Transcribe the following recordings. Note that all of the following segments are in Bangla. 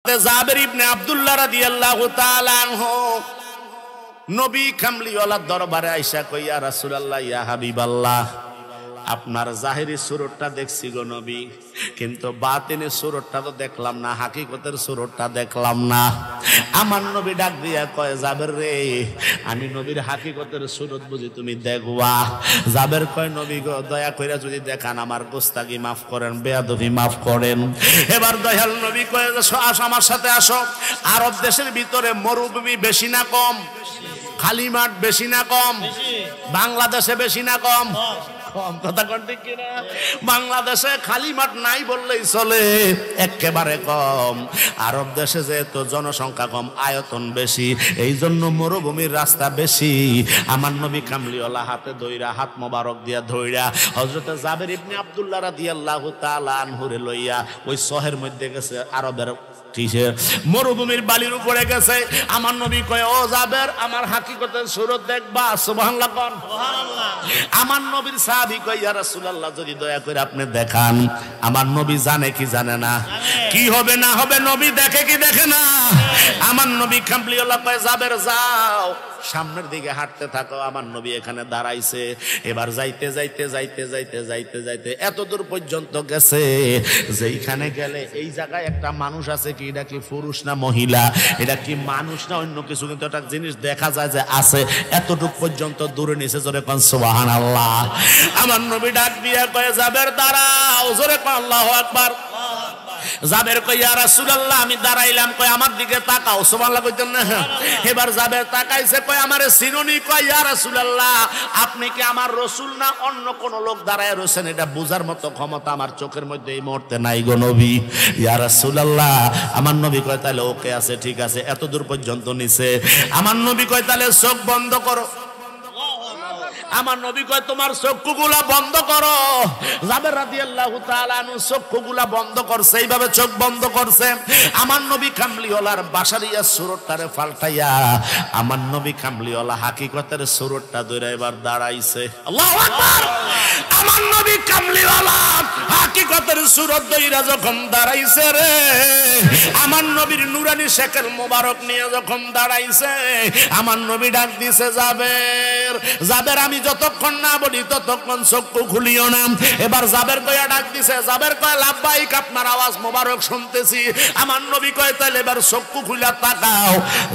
জাবের ইবনে আব্দুল্লাহ রাদিয়াল্লাহু তাআলা আনহু নবী কামলিওয়ালার দরবারে আইসা কই, ইয়া রাসূলুল্লাহ, ইয়া হাবিবাল্লাহ, আপনার জাহিরি সুরতটা দেখছি গো নবী, কিন্তু বাতিনের সুরতটা তো দেখলাম না, হাকিকতের সুরতটা দেখলাম না। আমার নবী ডাক দিয়া কয়, জাবের রে, আমি নবীর হাকিকতের সুরত বুঝি তুমি দেখবা? জাবের কয়, নবী গো, দয়া কইরা যদি দেখান আমার গোস্তাকি মাফ করেন, বেয়াদবি মাফ করেন। এবার দয়াল নবী কয়, আসো আমার সাথে আসো। আরব দেশের ভিতরে মরুভূমি বেশি না কম? খালি মাঠ বেশি না কম? বাংলাদেশে বেশি না কম? কম। কথা কোন ঠিক কিনা? বাংলাদেশে খালি মাঠ নাই বললেই চলে, একেবারে কম। আরব দেশে যেহেতু জনসংখ্যা কম, আয়তন বেশি, এই জন্য মরুভূমির রাস্তা বেশি। আমার নবী কামলিওয়ালা হাতে ধইরা, হাত মোবারক দিয়া ধইরা হযরতে জাবের ইবনে আব্দুল্লাহ রাদিয়াল্লাহু তাআলা আনহুরে লইয়া ওই শহরের মধ্যে গেছে, আরবের মরুভূমির বালির উপরে গেছে। আমার নবী কয়, ও জাবের, আমার হাকিকতের সুরত দেখবা? সুবহানাল্লাহ কোন। আমার নবীর সাহাবী কয়, ইয়া রাসূলুল্লাহ, যদি দয়া করে আপনি দেখান। আমার নবী জানে কি জানে না? কি হবে না হবে নবী দেখে কি দেখে না? আমার নবী কামলিওয়ালা কয়, জাবের যাও, সামনের দিকে হাঁটতে থাকো। আমার নবী এখানে দাঁড়াইছে। এবার যাইতে যাইতে যাইতে যাইতে যাইতে যাইতে এত দূর পর্যন্ত গেছে, যেইখানে গেলে এই জায়গায় একটা মানুষ আছে, কি এটা কি পুরুষ না মহিলা, এটা কি মানুষ না অন্য কিছু, কিন্তু একটা জিনিস দেখা যায় যে আছে। এতটুক পর্যন্ত দূরে নিচে, জোরে কোন সুবহানাল্লাহ। আমার নবী ডাক দিয়া কয়, জাবের দাঁড়াও, জোরে কোন আল্লাহু আকবার। জাবের কয়, ইয়া রাসূলুল্লাহ, আমি দাঁড়াইলাম। কয়, আমার দিকে তাকাও। সুবহানাল্লাহ কইতেন না? এবার জাবের তাকাইছে, কয়, আমারে চিনুনি? কয়, ইয়া রাসূলুল্লাহ, আপনি কি আমার রাসূল না অন্য কোন লোক দাঁড়ায় রয়েছেন? এটা বুঝার মতো ক্ষমতা আমার চোখের মধ্যে এই মুহূর্তে নাই গো নবী। ইয়া রাসূলুল্লাহ। আমার নবী কয়, তাহলে ওকে আছে, ঠিক আছে। এত দূর পর্যন্ত নিছে। আমার নবী কয়, তাহলে চোখ বন্ধ করো। আমার নবী কয়, তোমার চক্ষুগুলা বন্ধ করো। জাবের রাদিয়াল্লাহু তাআলা আনহু চক্ষুগুলা বন্ধ করছে, এইভাবে চোখ বন্ধ করছে। আমার নবী কামলিওয়ালার বাশারিয়া সুরতটারে পাল্টাইয়া আমার নবী কামলিওয়ালা হাকিকতের সুরতটা ধরে এবার দাঁড়াইছে। আল্লাহু আকবার। আমার নবী কামলিওয়ালা হাকিকতের সুরত ধইরা যখন দাঁড়াইছে রে, আমার নবীর নুরানি শেকের মোবারক নিয়ে যখন দাঁড়াইছে, আমার নবী ডাক দিছে, জাবের, জাবের, আমি যতক্ষণ না বলি ততক্ষণ চক্ষু খুলিও না। এবার জাবের কয়া ডাক দিছে। জাবের কয়, লাব্বাইক, আপনার আওয়াজ মোবারক শুনতেছি। আমার নবী কয়, তাহলে এবার চক্ষু খুলে তাকাও।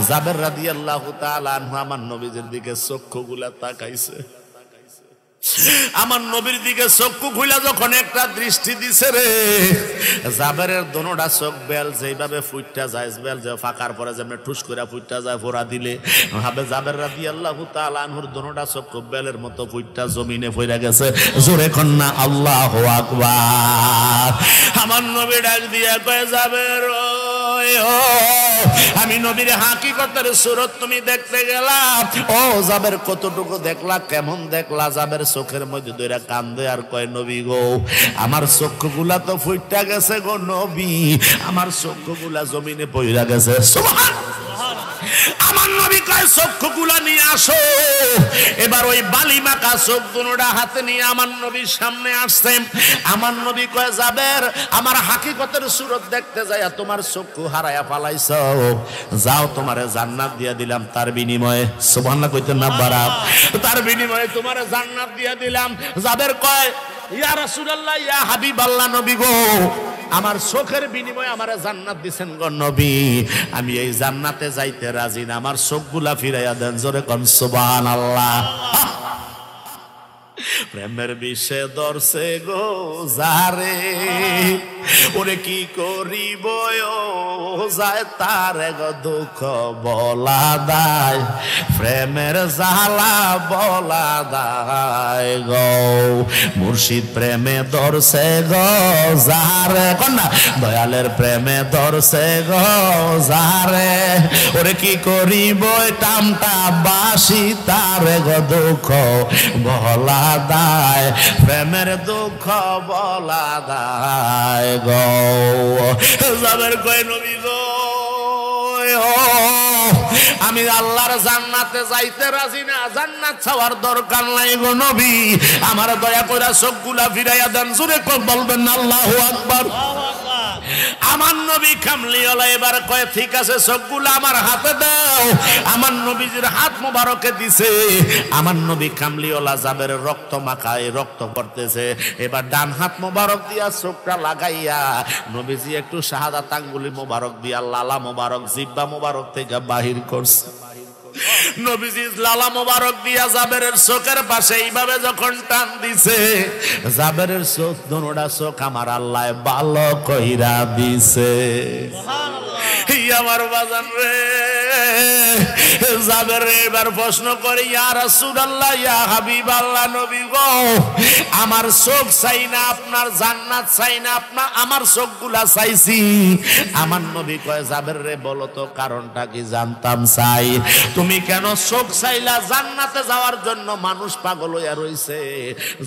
জাবের রাদিয়াল্লাহু তাআলা আনহু আমার নবীর দিকে চক্ষুগুলা তাকাইছে। আমার নবীর দিকে চক্ষু খুলে যখন একটা দৃষ্টি দিছে রে, জাবেরের দোনোটা চোখ বেল যেইভাবে ফুটটা যায়, বেল যে ফাঁকার পরে যেমন ঠুস করে ফুটটা যায় ফোড়া দিলে, ভাবে জাবের রাদিয়াল্লাহু তাআলা আনহুর দোনোটা চক্ষু বেলের মতো ফুটটা জমিনে পড়ে গেছে। জোরে কন্না আল্লাহু আকবার। আমার নবী ডাক দিয়া কয়, জাবের, আমি নবীর হাকিকতের সুরত তুমি দেখতে গেলা। ও জাবের, কতটুকু দেখলা, কেমন দেখলা? জাবের চোখের মধ্যে ধরে কান্দে আর কয়, নবী গো, আমার চক্ষুগুলা তো ফুইটা গেছে গো নবী, আমার চক্ষুগুলা জমিনে পইরা গেছে। আমার নবী কয়, চক্ষুগুলা নিয়ে আসো। এবার ওই বালি মাখা চোখ দুটোটা হাতে নিয়ে আমার নবীর সামনে আসছে। আমার নবী কয়, জাবের, আমার হাকিকতের সুরত দেখতে যায় তোমার চক্ষু হারায়া পালাইছো, যাও, তোমারে জান্নাত দিয়া দিলাম তার বিনিময়ে। সুবহানাল্লাহ কইতেন না বারা? তার বিনিময়ে তোমারে জান্নাত দিয়া দিলাম। জাবের কয়, ইয়া রাসূলুল্লাহ, ইয়া হাবিবাল্লাহ, নবী গো, আমার চোখের বিনিময়ে আমারে জান্নাত দিবেন গো নবী, আমি এই জান্নাতে যাইতে রাজি না, আমার চোখগুলা ফিরাইয়া দেন। জোরে কোন সুবহানাল্লাহ। প্রেমের বিষে ধরছে গো যারে, ওরে কি করিব যায়, তার গো দুঃখ বলা দায়, প্রেমের জ্বালা বলা দায় গো। মুর্শিদ প্রেমে ধরছে গো যারে, কন্যা দয়ালের প্রেমে ধরছে গো যারে, ওরে কি করিব টামটা বাসি, তার গো দুঃখ বলা দায়, প্রেমের দুঃখ বলা দায় গো। জাবের কয়, নবী গো, আমি আল্লাহর জান্নাতে যাইতে রাজি না, জান্নাত চাওয়ার দরকার নাই গো নবী, আমার দয়া করে চোখগুলা ফিরাইয়া দেন। জোরে বলবেন আল্লাহু আকবার। আমার নবী কামলিওয়ালা এবার কয় ঠিক আছে চোখগুলো আমার হাতে দাও। আমার নবীজির হাত মোবারকে দিছে। আমার নবী কামলিওয়ালা জাবেরের রক্ত মাখায়, রক্ত পড়তেছে। এবার ডান হাত মোবারক দিয়া চোখটা লাগাইয়া নবীজি একটু শাহাদাত আঙ্গুলি মোবারক দিয়া লালা মোবারক জিব্বা মোবারক থেকে বাহির করছে। নবীজি লালা মোবারক দিয়া জাবেরের চোখের পাশে এইভাবে যখন টান দিছে, জাবেরের চোখ দুনোটা চোখ আমার আল্লাহ ভালো কইরা দিছে। আমার বাজান রে, জাবের এবার প্রশ্ন করে ইয়া রাসূলুল্লাহ ইয়া হাবিবাল্লাহ, নবী গো আমার চোখ চাই না, আপনার জান্নাত চাই না, আপনার আমার চোখগুলা চাইছি। আমার নবী কয় জাবের রে বলো তো কারণটা কি জানতাম চাই। তুমি কেন চোখ চাইলা? জান্নাতে যাওয়ার জন্য মানুষ পাগল হইয়া রইছে,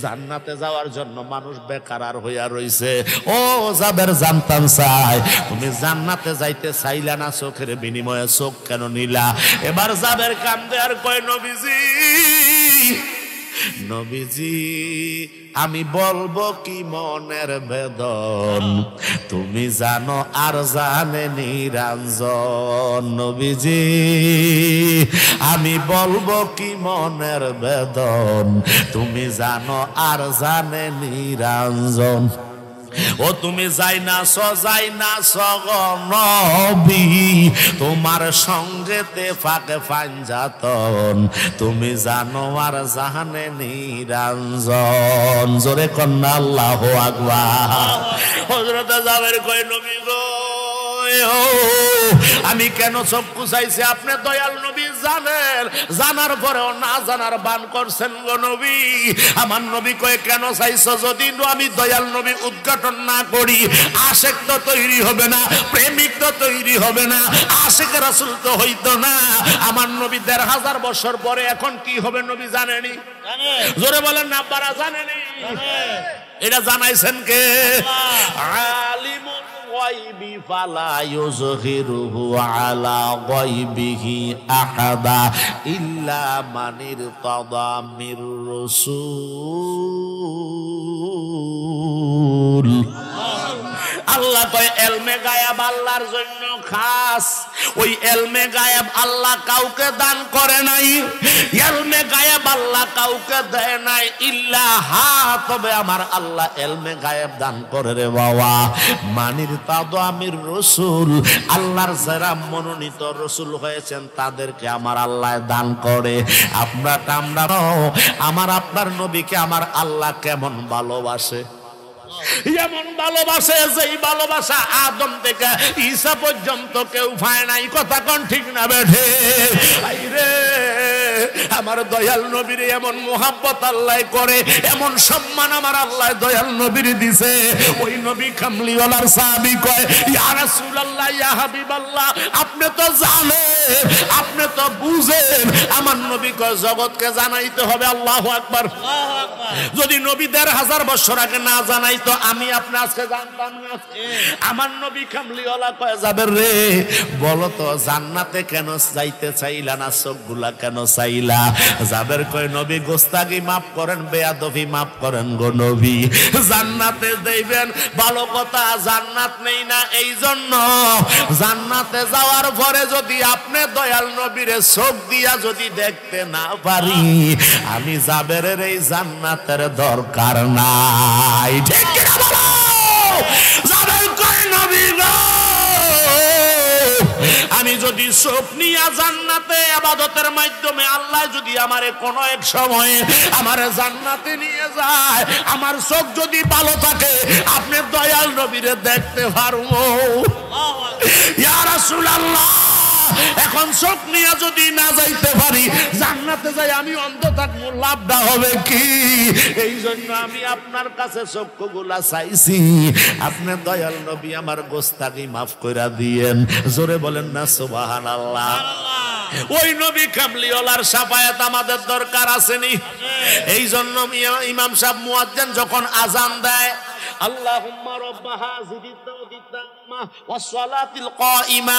জান্নাতে যাওয়ার জন্য মানুষ বেকার আর হইয়া রইছে। ও জাবের জানতাম চাই তুমি জান্নাতে যাইতে চাইলা না, চোখের বিনিময়ে চোখ কেন নিলা? এবার জাবের কান্দে আর কয় নবীজি, নবীজি আমি বলবো কি মনের বেদন, তুমি জানো আর জানে নিরঞ্জন। নবীজি আমি বলবো কি মনের বেদন, তুমি জানো আর জানে নিরঞ্জন। ও তুমি যাই না নবী, তোমার সঙ্গেতে ফাঁকে পাঞ্জাতন, তুমি জানো আর জাহানে নিরঞ্জন। জোরে কন্যা আল্লাহু আকবার। হযরত জাবের কয় নবী গো আমি কেন চক্ষু চাইছি আপনি দয়াল নবী জানেন, জানার পরেও না জানার বান করছেন গো নবী। আমার নবী কয় কেন চাইছো? যদি আমি দয়াল নবী উদ্ঘাটন না করি আশিক তো তৈরি হবে না, প্রেমিক তো তৈরি হবে না, আশিক রাসূল তো হইতো না। আমার নবী ১৫০০ বছর পরে এখন কি হবে নবী জানেনি? জোরে বলেন না আপনারা জানেনি? এটা জানাইছেন কে? আলিমুল গায়বি ফালা ইউযহিরুহু আলা গায়বিহি আহাদা ইল্লা মান ইরতাদা মির রাসূল। আল্লাহ কয় এলমে গায়েব আল্লাহর জন্য খাস। ওই এলমে গায়েব আল্লাহ কাউকে দান করে নাই, এলমে গায়েব আল্লাহ কাউকে দেয় নাই ইল্লা হা, তবে আমার আল্লাহ এলমে গায়েব দান করে রে বাবা মানির তাদু আমির রসুল, আল্লাহর যারা মনোনীত রসুল হয়েছেন তাদেরকে আমার আল্লাহ দান করে। আমরা আমার আপনার নবীকে আমার আল্লাহ কেমন ভালোবাসে, এমন ভালোবাসে যেই ভালোবাসা আদম থেকে ঈসা পর্যন্ত কেউ পায় নাই। কথা কোন ঠিক না বেঠে? আইরে আমার দয়াল নবীর এমন মোহাব্বত আল্লাহ করে, এমন সম্মান আমার আল্লাহ দয়াল নবীর দিছে। ওই নবী কামলিওয়ালার সাহাবী কয় ইয়া রাসূলুল্লাহ ইয়া হাবিবাল্লাহ, আপনি তো জানেন, আপনি তো বুঝেন। আমার নবী কয় জগৎকে জানাইতে হবে। আল্লাহু আকবার। যদি নবী ১৫০০ বছর আগে না জানাই তো আমি আপনি আজকে জানতাম না। আমার নবী কামলিওয়ালা কয় জাবের রে বলো তো জান্নাতে কেন যাইতে চাইলা না, চোখগুলা কেন চাইলা? জাবের কয় নবী গোস্তাগি মাফ করেন, বেয়াদবি মাফ করেন গো নবী, জান্নাতে যাইবেন ভালো কথা, জান্নাত নেই না এই জন্য। জান্নাতে যাওয়ার পরে যদি আপনি দয়াল নবীরে চোখ দিয়া যদি দেখতে না পারি, আমি জাবেরের এই জান্নাতের দরকার নাই। ঠিক কিনা বলো? জাবের কয় নবী গো আমি যদি চোখ নিয়া জান্নাতে ইবাদতের মাধ্যমে আল্লাহ যদি আমারে কোনো এক সময়ে আমারে জান্নাতে নিয়ে যায়, আমার চোখ যদি ভালো থাকে আপনি দয়াল নবীরে দেখতে পারবো। ইয়া রাসূলুল্লাহ এখন চোখ নিয়ে যদি না যাইতে পারি, জান্নাতে যাই আমি অন্ধ থাকবো, লাভটা হবে কি? এই জন্য আমি আপনার কাছে চক্ষুগুলা চাইছি, আপনি দয়াল নবী আমার গোস্তাগি মাফ কইরা দিয়েন। জোরে বলেন না সুবহানাল্লাহ। ওই নবী কামলিওয়ালার শাফায়াত আমাদের দরকার আসেনি? এই জন্য ইমাম সাহেব মুয়াজ্জিন যখন আজান দেয় আল্লাহুম্মা রাব্বা হাযিহি তাওহিদ والصلاة القائمة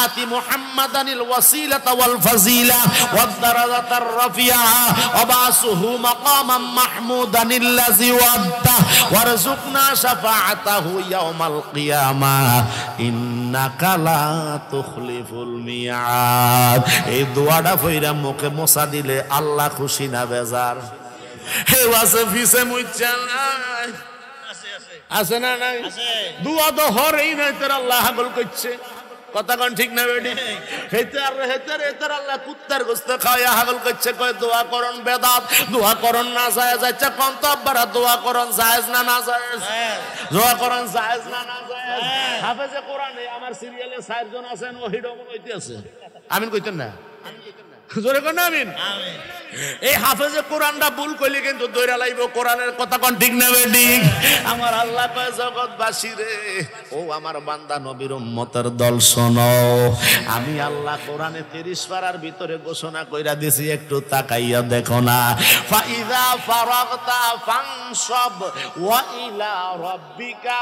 آت محمدا الوسيلة والفضيلة والدرجة الرفيعة وابعثه مقاما محمودا الذي وعدته وارزقنا شفاعته يوم القيامة إنك لا تخلف الميعاد এই দোয়াটা পড়া মুখে মোসা দিলে আল্লাহ খুশি না বেজার হে ওয়াসে ফিসে মুচ্ছা আছে না নাই দোয়া তো হরেই নাই তোর আল্লাহ হাগল করছে কথা কোন ঠিক না বেডি হেতার আল্লাহ কুত্তার গোশত খাওয়া হাগল করছে কয় দোয়া করন বেদাত দোয়া করন না জায়েজ আচ্ছা কোন তো আব্বারা দোয়া করন জায়েজ না না জায়েজ দোয়া করন জায়েজ না না জায়েজ হাফেজে কোরআনে আমার সিরিয়ালে 4 জন আছেন ওহিদ কইতে আছে আমিন কইতেন না জোরে কোন আমিন আমিন এই হাফেজে কোরআনটা ভুল কইলে কিন্তু দইরা লাইব কোরআনের কথা কোন ঠিক না বেডি আমার আল্লাহ কয় জগৎবাসী রে ও আমার বান্দা নবীর উম্মতের দল শোনো আমি আল্লাহ কোরআনে 30 পারার ভিতরে ঘোষণা কইরা দিছি একটু তাকাইয়া দেখো না ফাইযা ফারাগতা ফানসব ওয়া ইলা রাব্বিকা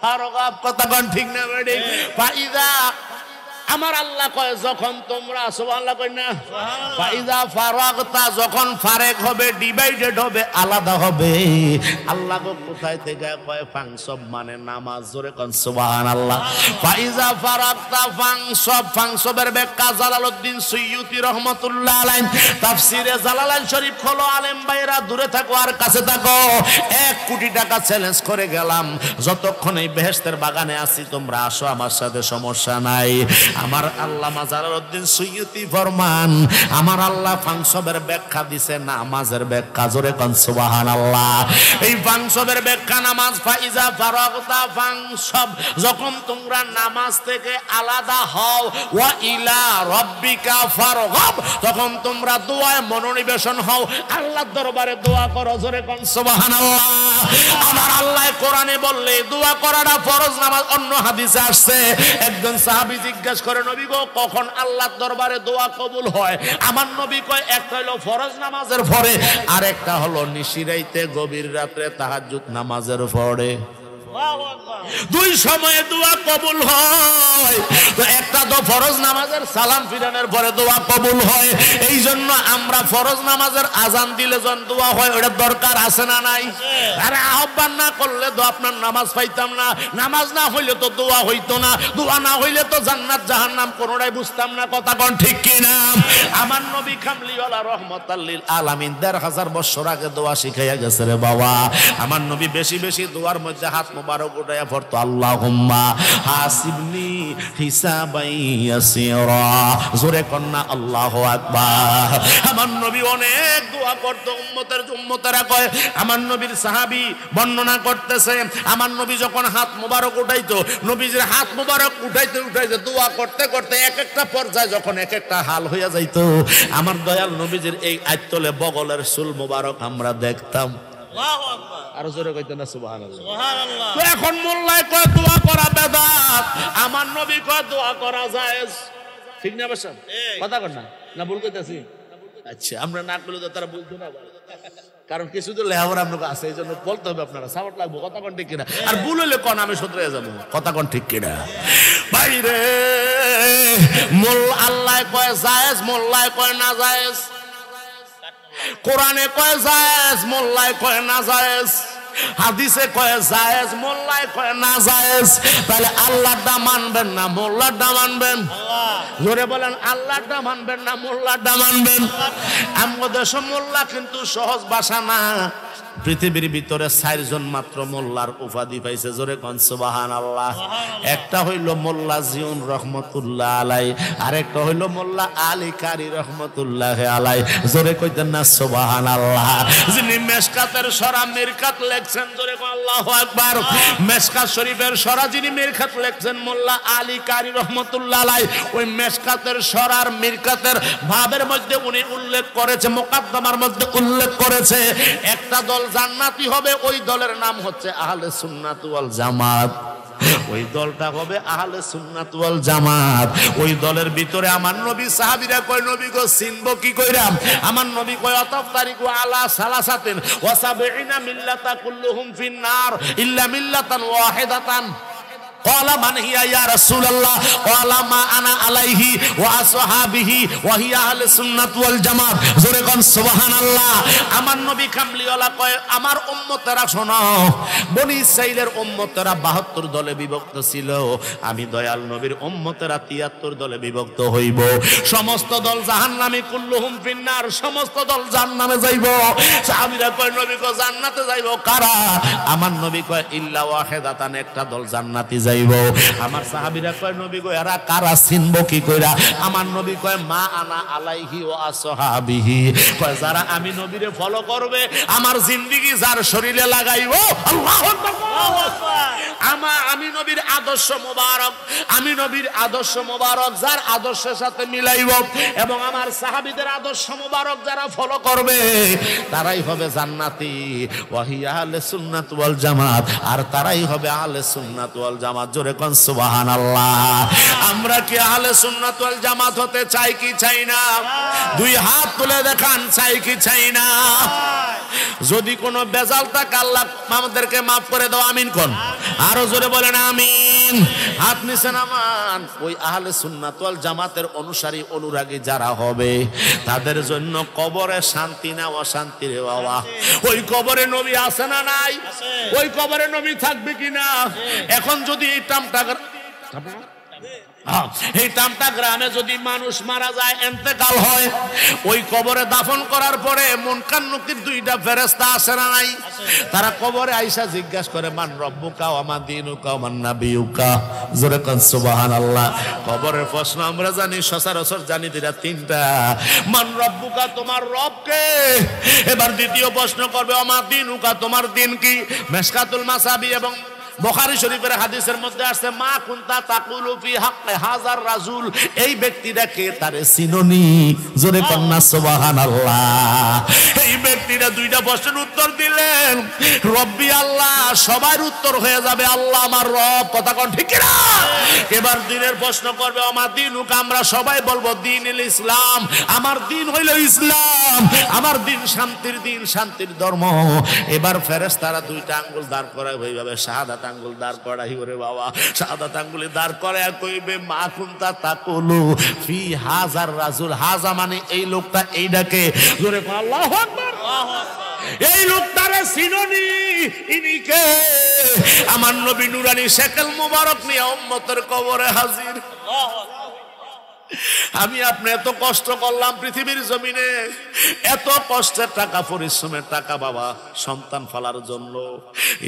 ফারগাব কথা কোন ঠিক না বেডি ফাইযা আমার আল্লাহ কয় যখন তোমরা সুবহানাল্লাহ কই না ফাইজা ফারাগতা যখন ফারেক হবে ডিভাইডেড হবে আলাদা হবে আল্লাহ গো কোথায় থেকে কয় ফাংসব মানে নামাজ জোরে কোন সুবহানাল্লাহ ফাইজা ফারাগতা ফাংসবের ব্যাখ্যা জালালউদ্দিন সুয়ুতি রাহমাতুল্লাহ আলাইহি তাফসিরে জালালাইন শরীফ খোলো আলেম ভাইরা দূরে থাকো আর কাছে থাকো 1 কোটি টাকা চ্যালেঞ্জ করে গেলাম যতক্ষণ এই বেহেশতের বাগানে আছি তোমরা আসো আমার সাথে সমস্যা নাই আমার আল্লামা জালালউদ্দিন সুয়ুতি ফরমান আমার আল্লাহ ফাংসবের ব্যাখ্যা দিছে নামাজের ব্যাখ্যা জোরে কোন সুবহানাল্লাহ এই ফাংসবের ব্যাখ্যা নামাজ ফাইজা ফারাগতা ফাংসব যখন তোমরা নামাজ থেকে আলাদা হও ওয়া ইলা রাব্বিকা ফারগাব তখন তোমরা দোয়ায় মনোনিবেশন হও আল্লাহর দরবারে দোয়া করো জোরে কোন সুবহানাল্লাহ আমার আল্লাহ কোরআনে বললে দোয়া করাটা ফরজ নামাজ অন্য হাদিসে আসছে একজন সাহাবী জিজ্ঞাসা করে নবী গো কখন আল্লাহর দরবারে দোয়া কবুল হয় আমার নবী কয় একটা হলো ফরজ নামাজের পরে আর একটা হলো নিশিরাইতে গভীর রাতে তাহাজ্জুদ নামাজের পরে দুই সময়ে দোয়া কবুল হয় তো একটা তো ফরজ নামাজের সালাম ফিরানোর পরে দোয়া কবুল হয় এই জন্য আমরা ফরজ নামাজের আজান দিলে যখন দোয়া হয় ওটা দরকার আছে না নাই আরে আহ্বান না করলে তো আপনার নামাজ পাইতাম না নামাজ না হইলে তো দোয়া হইতো না দোয়া না হইলে তো জান্নাত জাহান্নাম কোনটাই বুঝতাম না কথা কোন ঠিক কি না আমার নবী কামলিওয়ালা রাহমাতাল লিল আলামিন ১৫০০ বছর আগে দোয়া শিখাইয়া গেছে রে বাবা আমার নবী বেশি বেশি দোয়ার মধ্যে হাত মুবারক উঠাইয়া পড়তো আল্লাহুম্মা হাসিবনি হিসাবাই ইয়াসিরা জোরে কন্না আল্লাহু আকবার আমার নবী অনেক দোয়া করতো উম্মতেরা কয় আমার নবীর সাহাবী বর্ণনা করতেছে আমার নবী যখন হাত মুবারক উঠাইতো নবীজির হাত মুবারক উঠাইতে দোয়া করতে করতে এক একটা পর্যায়ে যখন এক একটা হাল হইয়া যাইতো আমার দয়াল নবীজির এই আইতলে বগলের চুল মুবারক আমরা দেখতাম আল্লাহু আকবার আর জোরে কইতেন না সুবহানাল্লাহ সুবহানাল্লাহ তো এখন মোল্লায় কয় দোয়া করা বেদাত আমার নবী কয় দোয়া করা জায়েজ ঠিক না বাসা কথা কর না ভুল কইতাছি আচ্ছা আমরা না করলে তো তারা বুঝতো না কারণ কিছু তো লেহাওয়ার আপনাকে আছে এইজন্য বলতে হবে আপনারা সাপোর্ট লাগবে কথা কোন ঠিক কিনা আর ভুল হইলে কোন আমি শুধরে যাব কথা কোন ঠিক কিনা বাইরে মোল আল্লাহ কয় জায়েজ মোল্লায় কয় না জায়েজ কোরআনে কয় জায়েজ মোল্লায় কয় না জায়েজ হাদিসে কয় জায়েজ মোল্লায় কয় না জায়েজ তাহলে আল্লাহটা মানবেন না মোল্লাটা মানবেন জোরে বলেন আল্লাহটা মানবেন না মোল্লাটা মানবেন আমাদের দেশ মোল্লা কিন্তু সহজ ভাষা না পৃথিবীর ভিতরে 4 জন মাত্র মোল্লার উপাধি পাইছে জোরে কোন সুবহানাল্লাহ একটা হইল মোল্লা জিউন রহমাতুল্লাহ আলাই আরেকটা হইল মোল্লা আলী কারি রহমাতুল্লাহ আলাই জোরে কইতেন না সুবহানাল্লাহ যিনি মেশকাতের সরা মিরকাত লেখছেন জোরে কোন আল্লাহু আকবার মেশকাত শরীফের সরা যিনি মিরকাত লেখছেন মোল্লা আলী কারি রহমাতুল্লাহ আলাই ওই মেশকাতের সরার মিরকাতের ভাবের মধ্যে উনি উল্লেখ করেছে মুকদ্দমার মধ্যে উল্লেখ করেছে একটা দল জান্নাতি হবে ওই দলের নাম হচ্ছে আহলে সুন্নাত ওয়াল জামাত ওই দলটা হবে আহলে সুন্নাত ওয়াল জামাত ওই দলের ভিতরে আমার নবী সাহাবীরা কয় নবী গো চিনবো কি কইরা আমার নবী কয় আতাফতারিকু আলা সালাসাতিন ওয়া সাবঈনা মিল্লাতা কুল্লুহুম ফিন নার ইল্লা মিল্লাতান ওয়াহিদাতান قال من هي يا رسول الله قال ما انا عليه واصحابه وهي اهل السنه والجماعه জোরে কোন সুবহানাল্লাহ। আমার নবী কামলিওয়ালা কয় আমার উম্মতেরা শোনো, বনি ইসরাইলের উম্মতেরা 72 দলে বিভক্ত ছিল, আমি দয়াল নবীর উম্মতেরা 73 দলে বিভক্ত হইব। সমস্ত দল জাহান্নামী, কুল্লুহুম ফিন্নার, সমস্ত দল জাহান্নামে যাইব। সাহাবীরা কয় নবী কো জান্নাতে যাইব কারা? আমার নবী কয় ইল্লা ওয়াহিদাতান, একটা দল জান্নাতি যাইব। আমার সাহাবীরা কয় নবী গো এরা কারা, চিনবো কি কইরা? আমার নবী কয় মা আনা আলাইহি ওয়া আসহাবিহি, কয় যারা আমি নবীরে ফলো করবে, আমার জিন্দেগি যার শরীরে লাগাইবো, আল্লাহু আকবার, আল্লাহু আকবার, আমি নবীর আদর্শ মোবারক, আমি নবীর আদর্শ মোবারক যার আদর্শের সাথে মিলাইব এবং আমার সাহাবীদের আদর্শ মোবারক যারা ফলো করবে তারাই হবে জান্নাতি। ওয়াহিয়া আহলে সুন্নাত ওয়াল জামাত, আর তারাই হবে আহলে সুন্নাত ওয়াল জামাত। জোরে কোন সুবহানাল্লাহ। আমরা কি আহলে সুন্নাত ওয়াল জামাত হতে চাই কি চাই না? দুই হাত তুলে দেখান, চাই কি চাই না? যদি কোনো বেজাল থাকে আল্লাহ আমাদেরকে মাফ করে দাও, আমিন কোন। আরো জোরে বলেন আমিন। হাত নিচে নামান। ওই আহলে সুন্নাত ওয়াল জামাতের অনুসারী অনুরাগী যারা হবে তাদের জন্য কবরে শান্তি না অশান্তি রে বাবা? ওই কবরে নবী আছে না নাই? ওই কবরে নবী থাকবে কিনা? এখন যদি এই টামটা গ্রামে যদি মানুষ মারা যায়, ইন্তেকাল হয়, ওই কবরে দাফন করার পরে মুনকার নকির দুইটা ফেরেশতা আসে না নাই? তারা কবরে আইসা জিজ্ঞাসা করে মান রব্বুকা ওয়া মা দীনুকা ওয়া মান নাবিয়ুকা। জোরে কোন সুবহানাল্লাহ। কবরের প্রশ্ন আমরা জানি, সচরাচর জানি দুইটা তিনটা। মান রব্বুকা, তোমার রব কে? এবার দ্বিতীয় প্রশ্ন করবে ওয়া মা দীনুকা, তোমার দিন কি? মিশকাতুল মাসাবি এবং বুখারী শরীফের হাদিসের মধ্যে আছে মা কুনতা তাকুলু ফি হাক্কি হাযার রাজুল, এই ব্যক্তিটা কে তারে চিনোনি? জোরে কন্না সুবহানাল্লাহ। এই ব্যক্তিরা দুইটা প্রশ্নের উত্তর দিলেন, রব্বি আল্লাহ, সবার উত্তর হয়ে যাবে আল্লাহ আমার রব। কথা কোন ঠিক না? এবার দিনের প্রশ্ন করবে আমার দিনুক, আমরা সবাই বলবো দ্বীনুল ইসলাম, আমার দিন হইল ইসলাম, আমার দিন শান্তির দিন, শান্তির ধর্ম। এবার ফেরেশতারা দুইটা আঙ্গুল দাঁড় করায় ওইভাবে শাহাদাত আঙ্গুল দাঁড় করাই, ওরে বাবা, শাহাদাত আঙ্গুলে দাঁড় করায় কইবে মা কুনতা তাকুলু ফি হাযার রাজুল। হাজা মানে এই লোকটা, এইটাকে জোরে আল্লাহু আকবার, আল্লাহু আকবার। এই লোকটারে চিনোনি? ইনি কে? আমার নবী নুরানি শেকেল মুবারক নিয়ে উম্মতের কবরে হাজির। আল্লাহু আকবার। আমি আপনি এত কষ্ট করলাম পৃথিবীর জমিনে, এত কষ্টের টাকা, পরিশ্রমের টাকা বাবা, সন্তান ফালার জন্য,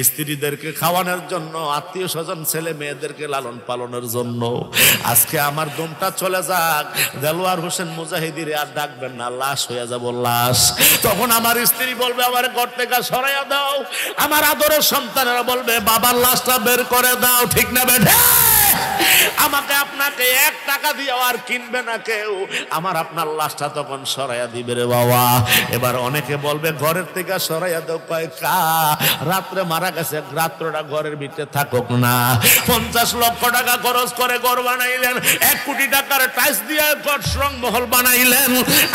স্ত্রীদেরকে খাওয়ানোর জন্য, আত্মীয় স্বজন ছেলে মেয়েদেরকে লালন পালনের জন্য। আজকে আমার দমটা চলে যাক, দেলোয়ার হোসেন মুজাহিদিরে আর ডাকবেন না, লাশ হয়ে যাব লাশ। তখন আমার স্ত্রী বলবে আমার ঘর থেকে সরাইয়া দাও, আমার আদরের সন্তানেরা বলবে বাবার লাশটা বের করে দাও। ঠিক না বেঠে? আমাকে আপনাকে 1 টাকা দিয়ে আর কিনবে না কেউ, আমার আপনার লাশটা তখন সরাইয়া দিবে রে বাবা। এবার অনেকে বলবে ঘরের থেকে সরাইয়া দাও, কয় কা রাত্রে মারা গেছে, রাত্রটা ঘরের ভিতরে থাকুক না। 50 লক্ষ টাকা খরচ করে ঘর বানাইলেন, 1 কোটি টাকার টাইলস দিয়ে মহল বানাইলেন,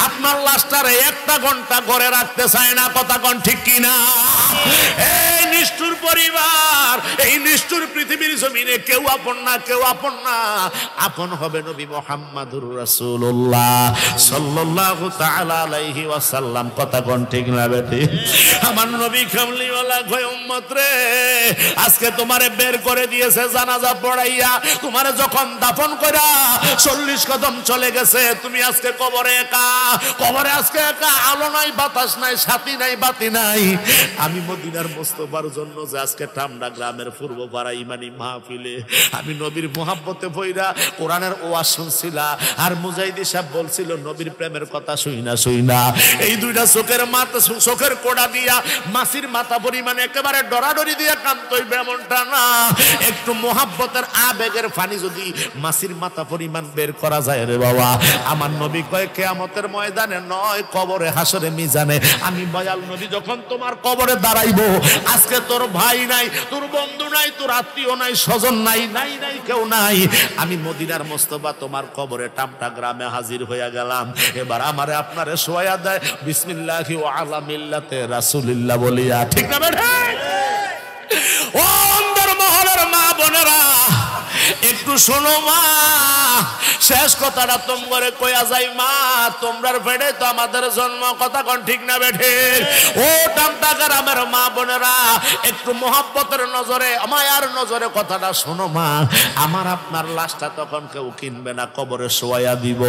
আপনার লাশটারে 1টা ঘন্টা ঘরে রাখতে চায় না। কথা কোন ঠিক কিনা? এই নিষ্ঠুর পরিবার, এই নিষ্ঠুর পৃথিবীর জমিনে কেউ আপন না, কেউ আপন না। আপন হবে নবী মুহাম্মদুর রাসূলুল্লাহ সাল্লাল্লাহু তাআলা আলাইহি ওয়াসাল্লাম। কথা কোন ঠিক না বেটি? আমার নবী কামলিওয়ালা কয় উম্মত রে, আজকে তোমারে বের করে দিয়েছে জানাজা পড়াইয়া, তোমারে যখন দাফন কইরা 40 কদম চলে গেছে, তুমি আজকে কবরে একা। কবরে আজকে একা, আলো নাই, বাতাস নাই, সাথী নাই, বাতি নাই। আমি মদিনার মুস্তাফার জন্য যে আজকে টামডা গ্রামের পূর্ব পাড়া ইমানি মাহফিলে আমি নবীর মোহাব্বতে পইরা কোরআনের ওয়াজ শুনছিলা, আর মুজাহিদি সাহেব বলছিল নবীর প্রেমের কথা শুইনা এই দুইটা চোখের কোড়া দিয়া মাসির মাথা পরিমাণে একেবারে ডরাডরি দিয়া কাঁদতই, এমনটা না। একটু মোহাব্বতের আবেগের পানি যদি মাসির মাথা পরিমাণ বের করা যায় রে বাবা, আমার নবী কয় কিয়ামতের ময়দানে নয়, কবরে হাসরে মিজানে আমি দয়াল নবী যখন তোমার কবরে দাঁড়াইবো, আজকে তোর ভাই নাই, তোর বন্ধু নাই, তোর আত্মীয় নাই, স্বজন নাই, নাই নাই কেউ নাই, আমি মদিনার মোস্তফা তোমার কবরে টামটা গ্রামে হাজির হইয়া গেলাম। এবার আমারে আপনারে শোয়া দেয় বিসমিল্লাহি ওয়া আলা মিল্লাতে রাসূলিল্লাহ বলিয়া। ঠিক না বেটা? ও অন্দর মহলের মা বোনেরা, একটু শোনো মা, শেষ কথাটা তোমরে কইয়া যাই মা, তোমরার পেটে তো আমাদের জন্ম, কথা কোন ঠিক না বেঠে? ও টামটাকার আমার মা বোনেরা, একটু মহব্বতের নজরে, মায়ার নজরে কথাটা শোনো মা। আমার আপনার লাশটা তখন কেউ কিনবে না, কবরে শোয়া দিব।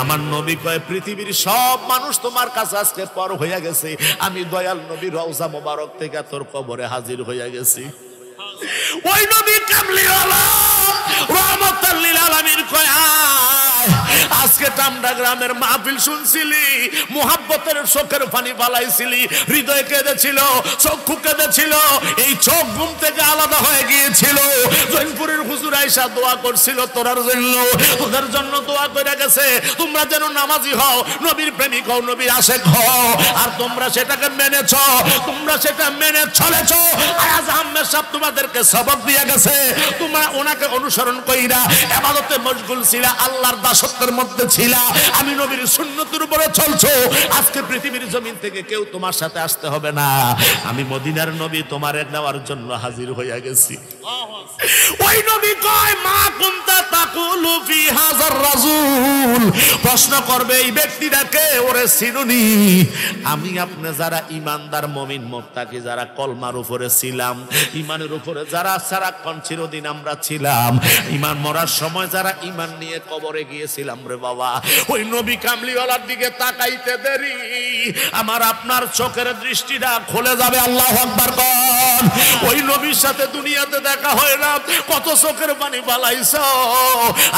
আমার নবী কয় পৃথিবীর সব মানুষ তোমার কাছে আজকে পর হইয়া গেছে, আমি দয়াল নবী রওজা মোবারক থেকে তোর কবরে হাজির হইয়া গেছি। ওই নবী কামলিওয়ালা রহমাতুল লিল আলামিন কয় আজকে টামডা গ্রামের মাহফিল শুনছিলি, মুহাব্বতের চোখের পানি ফালাইছিলি, হৃদয় কেঁদেছিল, চক্ষু কেঁদেছিল, এই চোখ ঘুম থেকে আলাদা হয়ে গিয়েছিল। জৈনপুরের হুজুর আয়েশা দোয়া করছিল তোরার জন্য, তোদের জন্য দোয়া করে গেছে, তোমরা যেন নামাজি হও, নবীর প্রেমিক হও, নবীর আশেক হও। আর তোমরা সেটাকে মেনেছ, তোমরা সেটা মেনে চলেছ। আয়াজ আহমেদ সাহেব তোমাদেরকে সবক দিয়ে গেছে, তোমরা ওনাকে অনুসরণ কইরা ইবাদতে মশগুল ছিলা, আল্লাহর দাসত্বের মধ্যে ছিলা, আমি নবীর সুন্নতের উপরে চলছো। আজকে পৃথিবীর জমিন থেকে কেউ তোমার সাথে আসতে হবে না, আমি মদিনার নবী তোমার নেওয়ার জন্য হাজির হইয়া গেছি। ওই নবী কয় মা কুনতা তাকুলু ফি হাযার রাসূল, প্রশ্ন করবে এই ব্যক্তিটাকে, ওরে চিনুনি? আমি আপনি যারা ইমানদার মুমিন মুত্তাকি, যারা কলমার উপরে ছিলাম, ইমানের উপরে যারা সারাক্ষণ চিরদিন আমরা ছিলাম, ইমান মরার সময় যারা ইমান নিয়ে কবরে গিয়েছিলাম রে বাবা, ওই নবী কামলিওয়ালার দিকে তাকাইতে দেরি আমার আপনার চোখের দৃষ্টিটা খুলে যাবে। আল্লাহু আকবার বল। ওই নবীর সাথে দুনিয়াতে দেখা হয় না, কত চোখের পানি বালাইছো।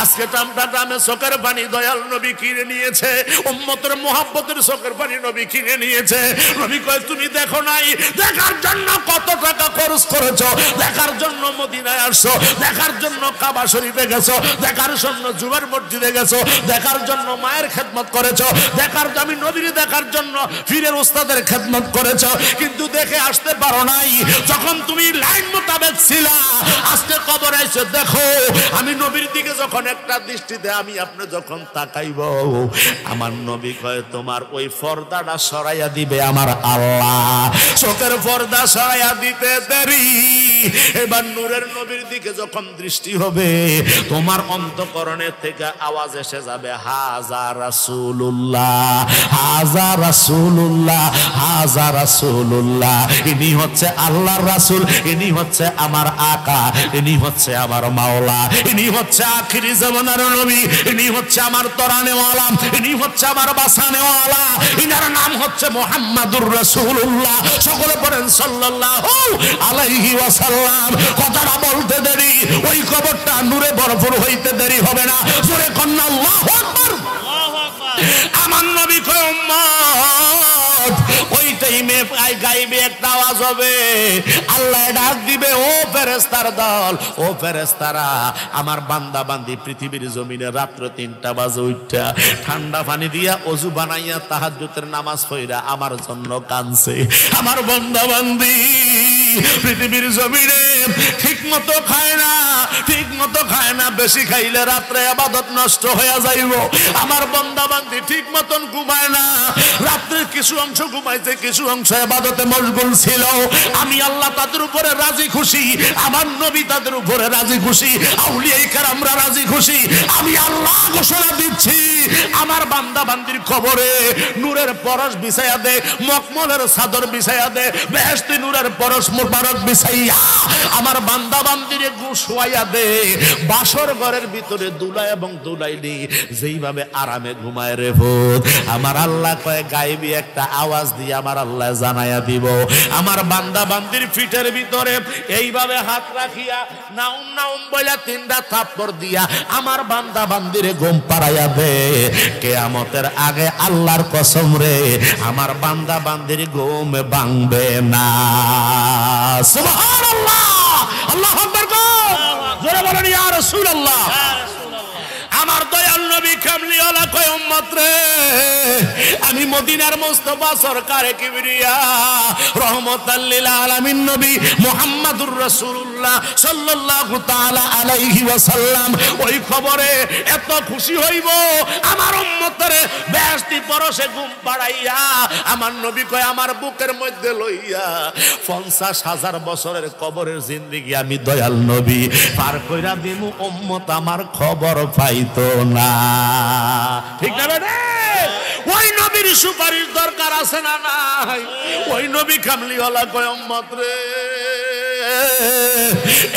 আজকে টামটা টামে চোখের পানি দয়াল নবী কিনে নিয়েছে, উম্মতের মুহাব্বতের চোখের পানি নবী কিনে নিয়েছে। নবী কয় তুমি দেখো নাই, দেখার জন্য কত টাকা খরচ করেছো, দেখার জন্য মদিনায় আসছো, দেখার জন্য কাবা শরীফে গেছো, দেখার জন্য জুমার মসজিদে গেছো, দেখার জন্য মায়ের খেদমত করেছো, দেখার আমি নবীর দেখার জন্য ফিরের ওস্তাদের খেদমত করেছো, কিন্তু দেখে আসতে পারো নাই। যখন তুমি লাইন মোতাবেক ছিলা, আজকে কবরে এসে দেখো আমি নবীর দিকে যখন একটা দৃষ্টিতে আমি আপনি যখন তাকাইব, আমার নবী কয় তোমার ওই পর্দাটা সরাইয়া দিবে আমার আল্লাহ। চোখের পর্দা সরাইয়া দিতে দেরি, এবার নূরের নবীর দিকে যখন দৃষ্টি হবে, তোমার অন্তঃকরণের থেকে আওয়াজ এসে যাবে হাজা রাসূলুল্লাহ, হাজা রাসূলুল্লাহ, হাজা রাসূলুল্লাহ। ইনি হচ্ছে আল্লাহর রাসূল, ইনি হচ্ছে আমার আকা, ইনি হচ্ছে আমার মাওলা, ইনি হচ্ছে আখিরি জামানার নবী, ইনি হচ্ছে আমার তরানেওয়ালা, ইনি হচ্ছে আমার বাসানেওয়ালা, ইনার নাম হচ্ছে মুহাম্মাদুর রাসূলুল্লাহ। সকলে পড়েন সাল্লাল্লাহু আলাইহি ওয়াসাল্লাম। কথাটা বলতে দেরি, ওই কবরটা নূরে ভরপুর হইতে দেরি হবে না। জোরে কন্না আল্লাহু আকবার। আমার নবী কয় উম্মত, ওই টাইমে গাইবে একটা আওয়াজ হবে, আল্লাহ ডাক দিবে ও ফেরেশতার দল, ও ফেরেশতারা আমার বান্দা বান্দি পৃথিবীর জমিনে রাত্র 3টা বাজে উঠা ঠান্ডা পানি দিয়া ওযু বানাইয়া তাহাজ্জুদের নামাজ পড়া আমার জন্য কাঁদছে। আমার বান্দা বান্দি পৃথিবীর জমিনে ঠিক মতো খায় না, ঠিক মতো খায় না, বেশি খাইলে রাত্রে ইবাদত নষ্ট হয়ে যাইব। আমার বান্দা বান্দি ঠিক মতন ঘুমায় না, রাত্রে কিছু অংশ ঘুমাইছে, কিছু অংশ ইবাদতে মশগুল ছিল। আমি আল্লাহ তাদের উপরে রাজি খুশি, আমার নবী তাদের উপরে রাজি খুশি, আউলিয়া কেরামরা রাজি খুশি। আমি আল্লাহ ঘোষণা দিচ্ছি, আমার বান্দা বান্দির কবরে নূরের পরশ বিছাইয়া দে, মখমলের চাদর বিছাইয়া দে, বেহেশতি নূরের পরশ মুবারক বিছাইয়া আমার বান্দা বান্দিরে শোয়াইয়া দে। বাসর ঘরের ভিতরে দুলা এবং দুলাইলি যেইভাবে আরামে ঘুমায় রে ভূত, আমার আল্লাহ কয় গায়েবী একটা আওয়াজ দিয়ে আমার আল্লাহ জানাইয়া দিব। আমার বান্দা বান্দির পিঠের ভিতরে এইভাবে হাত রাখিয়া নাউম নাউম বইলা 3টা থাপ্পড় দিয়া আমার বান্দা বান্দিরে ঘুম পাড়াইয়া দে। কিয়ামতের আগে আল্লাহর কসম রে, আমার বান্দা বান্দির ঘুম ভাঙবে না। সুবহানাল্লাহ, আল্লাহু আকবার। জোরে বলেন ইয়া রাসূলুল্লাহ। আমার দয়াল নবী কামলিওয়ালা কয় উম্মত রে, আমি মদিনার মুস্তাফা সরকারে কিবরিয়া রহমাতাল লিল আলামিন নবী মুহাম্মাদুর রাসূলুল্লাহ সাল্লাল্লাহু তাআলা আলাইহি ওয়াসাল্লাম ওই খবরে এত খুশি হইব, আমার উম্মত উম্মতের বেহেশতি পরশে ঘুম পাড়াইয়া আমার নবী কয় আমার বুকের মধ্যে লইয়া 50,000 বছরের কবরের জিন্দেগি আমি দয়াল নবী পার কইরা দিমু, উম্মত আমার খবর পাইতো না। ঠিক না বেটা? ওই নবীর সুপারিশ দরকার আছে না নাই? ওই নবী কামলিওয়ালা কয় উম্মত রে,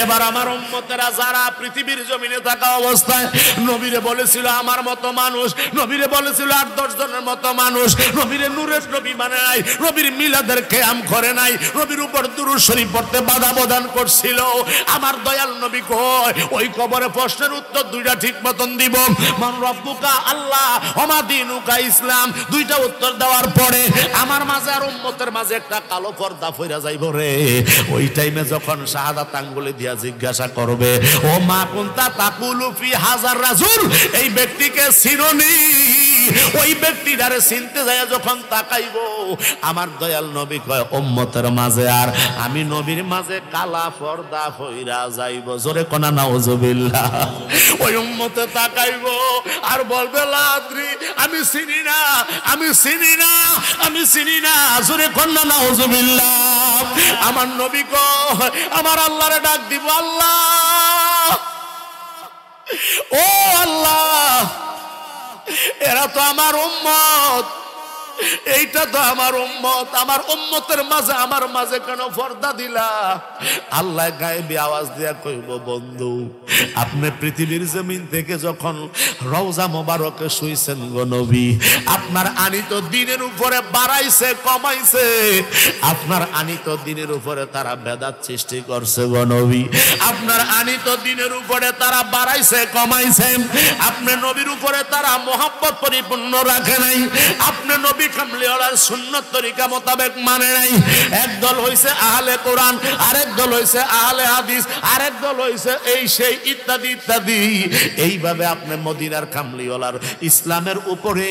এবার আমার উম্মতেরা যারা পৃথিবীর জমিনে থাকা অবস্থায় নবীরে বলেছিল আমার মতো মানুষ, নবীরে বলেছিল 8-10 জনের মতো মানুষ, নবীরে নূরের নবী মানে নাই, নবীর মিলাদের কিয়াম করে নাই, নবীর উপর দুরূদ শরীফ পড়তে বাধা প্রদান করছিল, আমার দয়াল নবী কয় ওই কবরে প্রশ্নের উত্তর দুইটা ঠিক মতন দিব, মান রব্বুকা আল্লাহ ওমা দীনুকা ইসলাম, দুইটা উত্তর দেওয়ার পরে আমার মাঝে আর উম্মতের মাঝে একটা কালো পর্দা ফইরা যাইব রে। ওই টাইমে যখন শাহাদাত আঙ্গুলে দিয়া জিজ্ঞাসা করবে ও মা কুনতা তাকুলু ফি হাজার রাজুল, এই ব্যক্তিকে চিনোনি? ওই ব্যক্তিটারে চিনতে যায় যখন তাকাইব আমার দয়াল নবী কয় উম্মতের মাঝে আর আমি নবীর মাঝে কালা পর্দা হইরা যাইব। জোরে কোনা নাউজুবিল্লাহ। ওই উম্মতে তাকাইব আর বলবে লাদ্রি, আমি চিনি না, আমি চিনি না, আমি চিনি না। জোরে কোনা নাউজুবিল্লাহ। আমার নবী কয় আমার আল্লাহরে ডাক দিব, আল্লাহ ও আল্লাহ, এরা তো আমার উম্মত, এইটা তো আমার উম্মত, আমার উম্মতের মাঝে আমার মাঝে কেন পর্দা দিলা? আল্লাহ গায়েবী আওয়াজ দিয়া কইব বন্ধু আপনি পৃথিবীর জমিন থেকে যখন রওজা মোবারকে শুইছেন গো নবী, আপনার আনিত দিনের উপরে বাড়াইছে কমাইছে, আপনার আনিত দিনের উপরে তারা বেদাত সৃষ্টি করছে গো নবী, আপনার আনিত দিনের উপরে তারা বাড়াইছে কমাইছে, আপনি নবীর উপরে তারা মোহাব্বত পরিপূর্ণ রাখে নাই, আপনি নবী কামলিওয়ালার সুন্নত তরিকা মোতাবেক মানে নাই। একদল হইছে আহলে কোরআন, আরেক দল হইছে আহলে হাদিস, আরেক দল হইছে এই সেই ইত্যাদি ইত্যাদি। এইভাবে আপনি মদিনার কামলিওয়ালার ইসলামের উপরে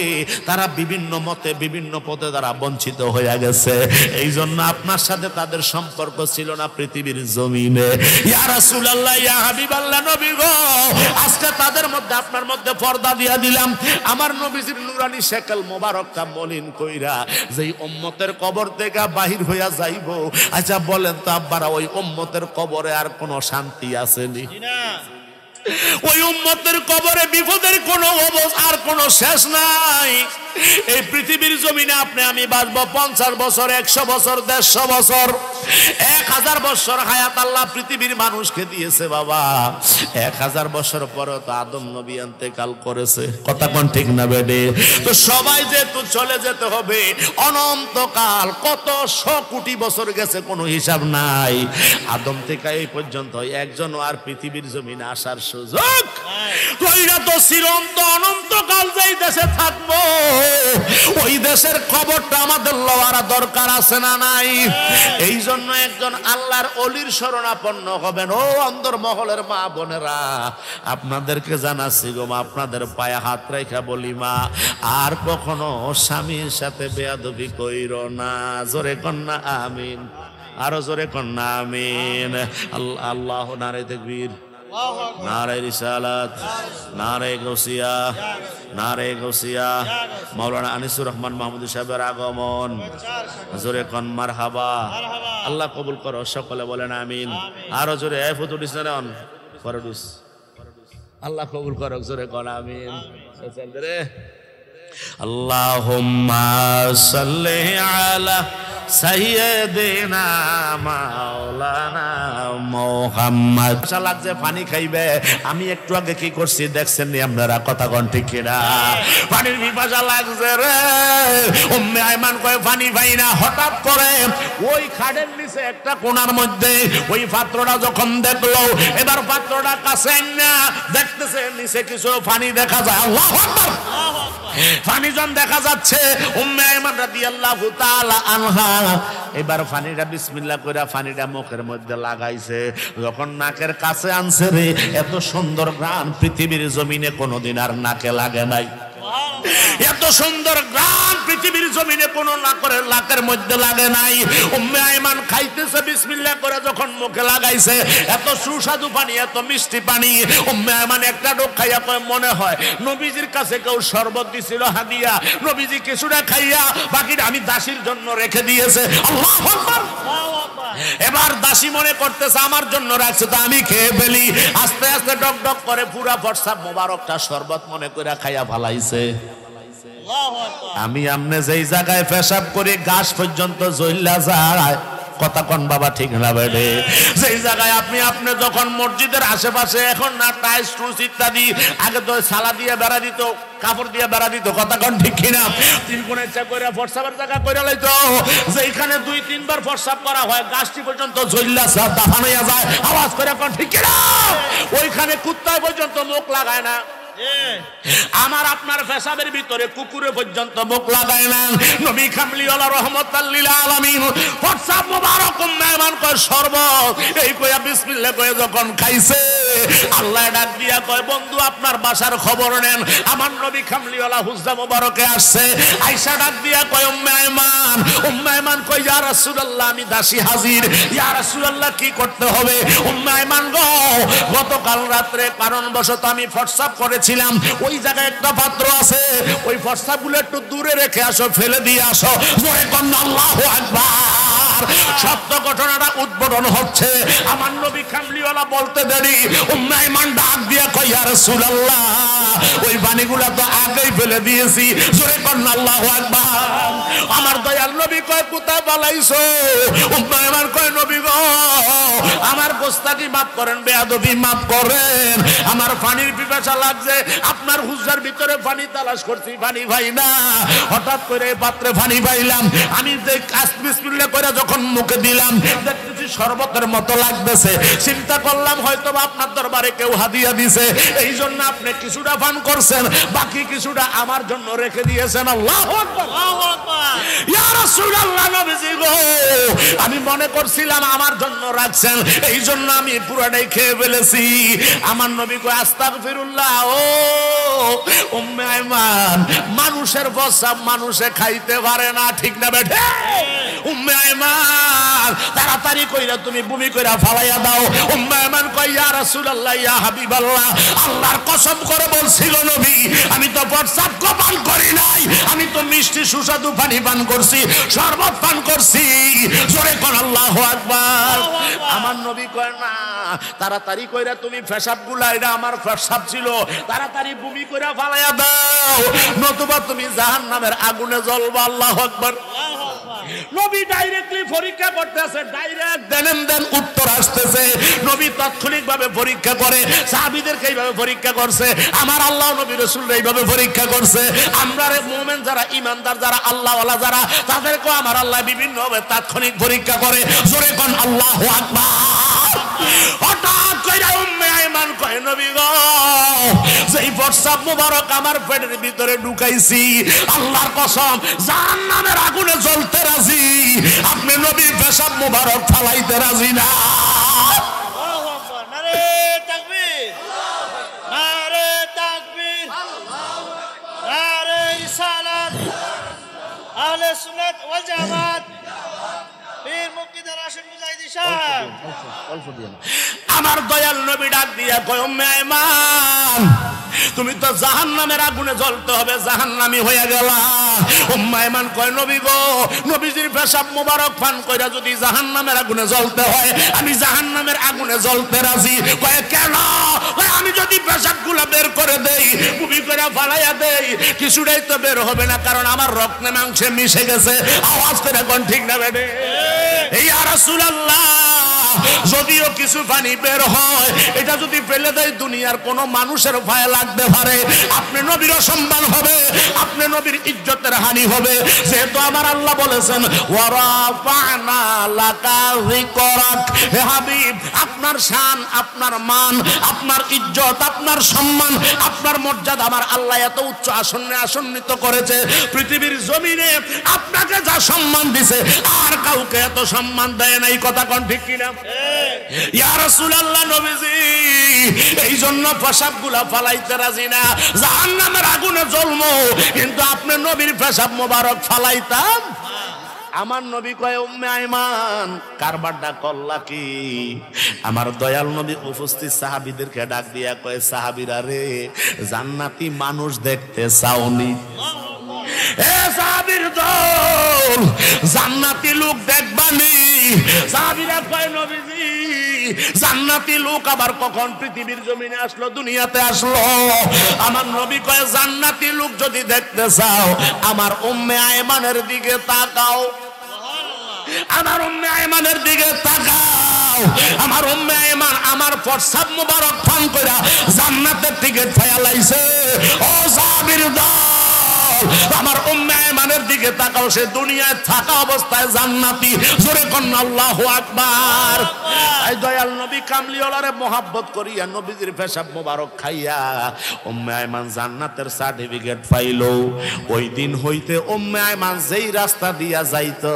তারা বিভিন্ন মতে বিভিন্ন পথে তারা বঞ্চিত হয়ে গেছে। এই জন্য আপনার সাথে তাদের সম্পর্ক ছিল না পৃথিবীর জমিনে। ইয়া রাসূলুল্লাহ, ইয়া হাবিবাল্লাহ, নবী গো আজকে তাদের মধ্যে আপনার মধ্যে পর্দা দিয়া দিলাম। আমার নবীজির নুরানি শেকল মোবারকটা মলিন কইরা যেই উম্মতের কবর থেকে বাহির হইয়া যাইব, আচ্ছা বলেন তো আব্বারা ওই উম্মতের কবরে আর কোনো শান্তি আসেনি? ওই উম্মতের কবরে বিপদের কোনো আর কোনো শেষ নাই। এই পৃথিবীর জমিনে আপনি আমি বাঁচবো 50 বছর, 100 বছর, 150 বছর, 1000 বছর হায়াত আল্লাহ পৃথিবীর মানুষকে দিয়েছে বাবা। 1000 বছর পরে তো আদম নবী ইন্তেকাল করেছে, কথা কোন ঠিক না বেডে? তো সবাই যেহেতু চলে যেতে হবে অনন্তকাল, কত 100 কোটি বছর গেছে কোনো হিসাব নাই। আদম থেকে এই পর্যন্ত একজন আর পৃথিবীর জমিনে আসার সুযোগ কইরা তো চিরন্ত অনন্তকাল যেই দেশে থাকবো ওই দেশের খবরটা আমাদের লওয়ার দরকার আছে না নাই? এই জন্য একজন আল্লাহর ওলির শরণাপন্ন হবেন। ও অন্দরমহলের মা বোনেরা, আপনাদেরকে জানাচ্ছি গো মা, আপনাদের পায়ে হাত রেখা বলি মা, আর কখনো স্বামীর সাথে বেয়াদবি কইরো না। জোরে কন্যা আমিন, আরো জোরে কন্যা আমিন। আল্লাহ নারে তাকবীর, নারে রিসালাত, নারে গৌসিয়া, নারে গৌসিয়া। মাওলানা আনিসুর রহমান মাহমুদ সাহেবের আগমন, জোরে কোন মারহাবা। আল্লাহ কবুল করো, সকলে বলেন আমিন। আরো জোরে ফুতুডিস না ফরডিস, আল্লাহ কবুল করো, জোরে কোন আমিন। আল্লাহুম্মা সাল্লি আলা সাইয়্যিদিনা মাওলানা মুহাম্মদ। লাগছে পানি খাইবে, আমি একটু আগে কি করছি দেখছেন নি আপনারা? কথা কোন ঠিক কিনা? পানির পিপাসা লাগছে রে। উম্মে আয়মান কয় পানি পাই না। হঠাৎ করে ওই খাড়ের নিচে একটা কোণার মধ্যে ওই পাত্রটা যখন দেখলো, এবার পাত্রটা কাছে না দেখতেছে নিচে কিছু পানি দেখা যায়। আল্লাহু আকবার। পানি যখন দেখা যাচ্ছে, উম্মে আয়মান রাদিয়াল্লাহু তাআলা আনহা এবার পানিটা বিসমিল্লাহ কইরা পানিটা মুখের মধ্যে লাগাইছে। যখন নাকের কাছে আনছে রে, এত সুন্দর ঘ্রাণ পৃথিবীর জমিনে কোনোদিন আর নাকে লাগে নাই। এত সুন্দর গ্রাম পৃথিবীর জমিনে কোন লাকের মধ্যে লাগে নাই। উম্মে আইমান খাইতেছে বিসমিল্লাহ করে যখন মুখে লাগাইছে, এত সুস্বাদু পানি, এত মিষ্টি পানি। উম্মে আইমান একটা ডোক খাইয়া কয় মনে হয় নবীজির কাছে কেউ শরবত দিছিল হাদিয়া, নবীজি কিছুটা খাইয়া বাকিটা আমি দাসীর জন্য রেখে দিয়েছে। আল্লাহু আকবার। এবার দাসী মনে করতেছে আমার জন্য রাখছে তো আমি খেয়ে ফেলি। আস্তে আস্তে ডক ডক করে পুরা ফরসাব মোবারকটা শরবত মনে করে খাইয়া ফালাইছে। আমি আমনে যেই জায়গায় পেশাব করি গাছ পর্যন্ত জ্বললা যায়, কথা কোন বাবা ঠিক না বেড়ে? যেই জায়গায় আপনি যখন মসজিদের আশেপাশে এখন না টাইলস টুলস ইত্যাদি, আগে তো সালা দিয়ে বেড়া দিত, কাপড় দিয়ে বেড়া দিত, কথা কোন ঠিক কিনা? তিন কোণে চা করে ফরসাবের জায়গা করে লাইতো, যেখানে 2-3 বার ফরসাব করা হয় গাছটি পর্যন্ত জ্বললা দাফানো যায়, আওয়াজ করে কোন ঠিক কিনা? ওইখানে কুত্তায় পর্যন্ত মুখ লাগায় না। আমার আপনার পেশাবের ভিতরে কুকুরে পর্যন্ত মুখ লাগায় না। নবী কামলিওয়ালা রহমাতাল লিল আলামিন ফরসাব মোবারক মেহমান কয় শরবত, এই কইয়া বিসমিল্লাহ কয়ে যখন খাইছে, আল্লাহ ডাক দিয়া কয় বন্ধু আপনার বাসার খবর নেন। আমার নবী কামলিওয়ালা হুজরা মোবারকে আসছে। আয়েশা ডাক দিয়া কয় উম্মে আইমান কয় ইয়া রাসূলুল্লাহ আমি দাসী হাজির। ইয়া রাসূলুল্লাহ কি করতে হবে? উম্মে আইমান গো গতকাল রাতে কারণবশত আমি ফরসাব করে ছিলাম, ওই জায়গায় একটা পাত্র আছে, ওই ফরসাগুলো একটু দূরে রেখে আসো, ফেলে দিয়ে আসো। জোরে কন্না আল্লাহু আকবার। সত্য ঘটনাটা উদ্বোধন হচ্ছে। আমার নবী কামলিওয়ালা বলতে দেরি উম্মে আইমান ডাক দিয়ে কয় ইয়া রাসূলুল্লাহ ওই পানিগুলো তো আগেই ফেলে দিয়েছি। জোরে কন্না আল্লাহু আকবার। আমার দয়াল নবী কয় কোথায় পালাইছো? উম্মে আইমান কয় নবী গো আমার গোস্তাকি মাফ করেন, বেয়াদবি মাফ করেন, আমার পানির পিপাসা লাগছে। আপনার হুজরার ভিতরে পানি তালাশ করছি, পানি পাই না। হঠাৎ করে পাত্রে পানি পাইলাম। আমি যে কাজ বিসমিল্লাহ করে যখন মুখে দিলাম দেখতেছি শরবতের মতো লাগতেছে। চিন্তা করলাম হয়তো আপনার দরবারে কেউ হাদিয়া দিছে, এই জন্য আপনি কিছুটা পান করছেন, বাকি কিছুটা আমার জন্য রেখে দিয়েছেন। আল্লাহু আকবার, আল্লাহু আকবার। ইয়া রাসূলুল্লাহ নবীজি গো আমি মনে করছিলাম আমার জন্য রাখছেন, এই জন্য আমি পুরাটাই খেয়ে ফেলেছি। আমার নবী কয় আস্তাগফিরুল্লাহ। ও উম্মে আইমান মানুষের প্রস্রাব মানুষে খাইতে পারে না, ঠিক না বেঠে? উম্মে আইমান তাড়াতাড়ি কইরা তুমি বমি কইরা ফালাইয়া দাও। উম্মে আইমান কয় ইয়া রাসূলুল্লাহ ইয়া হাবিবাল্লাহ আল্লাহর কসম করে বলছি গো নবী আমি তো প্রস্রাব পান করি নাই, আমি তো মিষ্টি সুস্বাদু পানি পান করছি, শরবত পান করছি। জোরে কোন আল্লাহু আকবার। আমার নবী কয় না তাড়াতাড়ি কইরা তুমি পেশাবগুলা, এটা আমার পেশাব ছিল, তাড়াতাড়ি বমি কইরা ফালাইয়া দাও, নতুবা তুমি জাহান্নামের আগুনে জ্বলবা। আল্লাহু আকবার। নবী ডাইরেক্টলি পরীক্ষা করতেছে, ডাইরেক্ট দেন উত্তর আসতেছে। নবী তাৎক্ষণিকভাবে পরীক্ষা করে, সাহাবীদেরকে এইভাবে পরীক্ষা করছে, আমার আল্লাহ নবী রাসূলরা এইভাবে পরীক্ষা করছে। আমরা মুমিন যারা ঈমানদার যারা আল্লাহওয়ালা যারা তাদেরকেও আমার আল্লাহ বিভিন্নভাবে তাৎক্ষণিক পরীক্ষা করে। জোরে কোন আল্লাহু আকবার। হঠাৎ কইরা উম্মে আইমান কয় নবী গো যেই প্রস্রাব মোবারক আমার পেটের ভিতরে ঢুকাইছি আল্লাহর কসম জাহান্নামের আগুনে জ্বলতে রাজি, আপনি নবী পেশাব মোবারক ফালাইতে রাজি না। আল্লাহু আকবার। নারে তাকবীর, নারে তাকবীর, নারে রিসালাত, আহলে সুন্নাত ওয়াল জামাত, পীর মুক্তিদার আশিক মুজাহিদি সাহেব। আমার দয়াল নবী ডাক দিয়া কয় উম্মে আইমান তুমি তো জাহান্নামের আগুনে জ্বলতে হবে, জাহান্নামী হয়ে গেলা। উম্মে আইমান কয় নবী গো নবীজির পেশাব মোবারক পান কইরা যদি জাহান্নামের আগুনে জ্বলতে হয় আমি জাহান্নামের আগুনে জ্বলতে রাজি। কয় কেন? কয় আমি যদি পেশাবগুলো বের করে দেই, বমি করে ফালাইয়া দেই, কিছুটাই তো বের হবে না, কারণ আমার রক্তে মাংসে মিশে গেছে। আওয়াজ করে কোন ঠিক না বেডে? এই ইয়া রাসূলুল্লাহ যদিও কিছু পানি বের হয়, এটা যদি ফেলে দেয় দুনিয়ার কোন মানুষের ভয় লাগতে পারে, আপনি নবীর অসম্মান হবে, আপনি নবীর ইজ্জতের হানি হবে। যেহেতু আমার আল্লাহ বলেছেন ওয়ারাফা'না লাকা যিকরাক, হে হাবিব আপনার শান, আপনার মান, আপনার ইজ্জত, আপনার সম্মান, আপনার মর্যাদা আমার আল্লাহ এত উচ্চ আসনে আসন্নিত করেছে, পৃথিবীর জমিনে আপনাকে যা সম্মান দিছে আর কাউকে এত সম্মান দেয় নাই। কথা কোন ঠিক কিনা? ইয়া রাসূলুল্লাহ নবীজি এই জন্য পেশাবগুলা ফালাইতে রাজি না, জাহান্নামের আগুনে জ্বলবো, কিন্তু আপনি নবীর পেশাব মোবারক ফালাইতাম। আমার নবী কয় উম্মে আইমান কারবারটা করলা কি? আমার দয়াল নবী উপস্থিত সাহাবীদেরকে ডাক দিয়া কয় সাহাবীরা রে, জান্নাতি মানুষ দেখতে চাওনি? এ সাহাবীর দল, জান্নাতি লোক দেখবানি? সাহাবীরা কয় নবীজি জান্নাতি লোক আবার কখন পৃথিবীর জমিনে আসলো, দুনিয়াতে আসলো? আমার নবী কয় জান্নাতি লোক যদি দেখতে চাও আমার উম্মে আয়মানের দিকে তাকাও, আমার উম্মে আয়মানের দিকে তাকাও। আমার উম্মে আয়মান আমার প্রস্রাব মুবারক পান কইরা জান্নাতের টিকিট ফায়ালাইছে। ও সাহাবীর দল, আমার উম্মে আয়মানের দিকে তাকাও, সে দুনিয়ায় থাকা অবস্থায় জান্নাতি। জোরে কন্না আল্লাহু আকবার। এই দয়াল নবী কামলিওয়ালারে মোহাব্বত করিয়া নবীজির পেশাব মোবারক খাইয়া উম্মে আয়মান জান্নাতের সার্টিফিকেট পাইলো। ওই দিন হইতে উম্মে আয়মান যেই রাস্তা দিয়া যাইতো,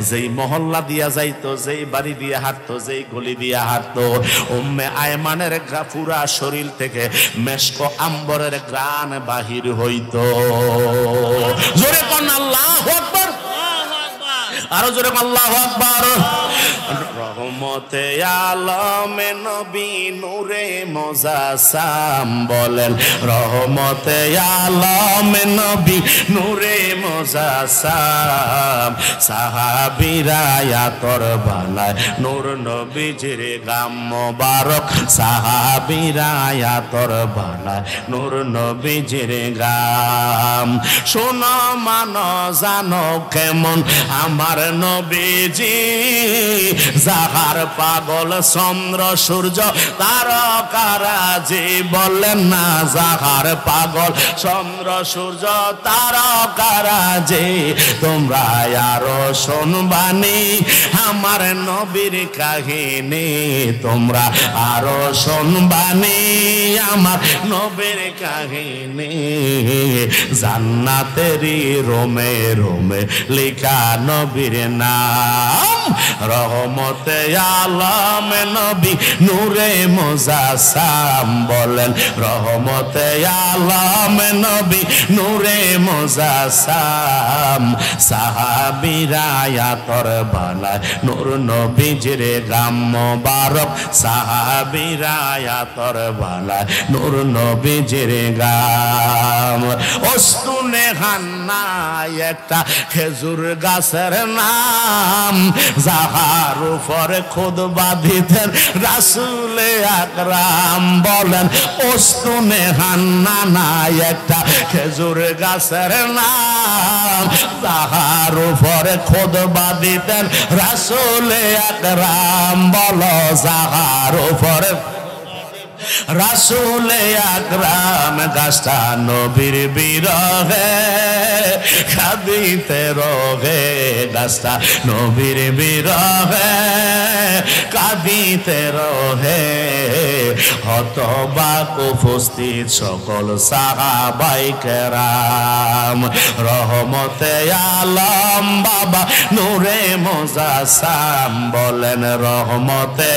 যেই মহল্লা দিয়া যাইতো, যেই বাড়ি দিয়া হাঁটতো, যেই গলি দিয়া হাঁটতো, উম্মে আয়মানের পুরা শরীর থেকে মেশক আম্বরের গ্রান বাহির হইতো। জোরে কোন আল্লাহু আকবার, আরো জোরে আল্লাহু আকবার। রহমতে আলমে নবী নূরে মুজাসসাম বলেন, রহমতে আলমে নবী নূরে মুজাসসাম, সাহাবীরা আতর বানায় নূর নবীজির গাম মোবারক, সাহাবীরা আতর বানায় নূর নবীজির গাম। শোনো মানো জানো কেমন আমার নবীজি, যাহার পাগল চন্দ্র সূর্য তারকারাজি, বলেন না যাহার পাগল চন্দ্র সূর্য তারকারাজি। তোমরা আরো শুনবানি আমার নবীর কাহিনী, তোমরা আরো শুনবানি আমার নবীর কাহিনী। জান্নাতেরই রোমে রোমে লিখা নবীর নাম, রহমতে আলম নবী নূরে মুজাসসাম বলেন, রহমতে আলম নবী নূরে মুজাসসাম, সাহাবীরা আতর বানায় নূর নবীজির গাম মোবারক, সাহাবীরা আতর বানায় নূর নবীজির গাম। ওস্তুনে হান্নায় একটা খেজুর গাছের নাম, যাহার উপরে খুদ বাঁধিতেন রাসূলে আকরাম, বলেন ওস্তুনে হান্না নাই একটা খেজুর গাছের নাম, যাহার উপরে খুদ বাঁধিতেন রাসূলে আকরাম, বলো যাহার উপরে রাসূলে আকরাম। গাছটা নবীর বিরহে কাঁদিতে রহে, গাছটা নবীর বিরহে কাঁদিতে রহে। হতবাক উপস্থিত সকল সাহাবায়ে কেরাম, রহমতে আলম বাবা নূরে মুজাসসাম বলেন, রহমতে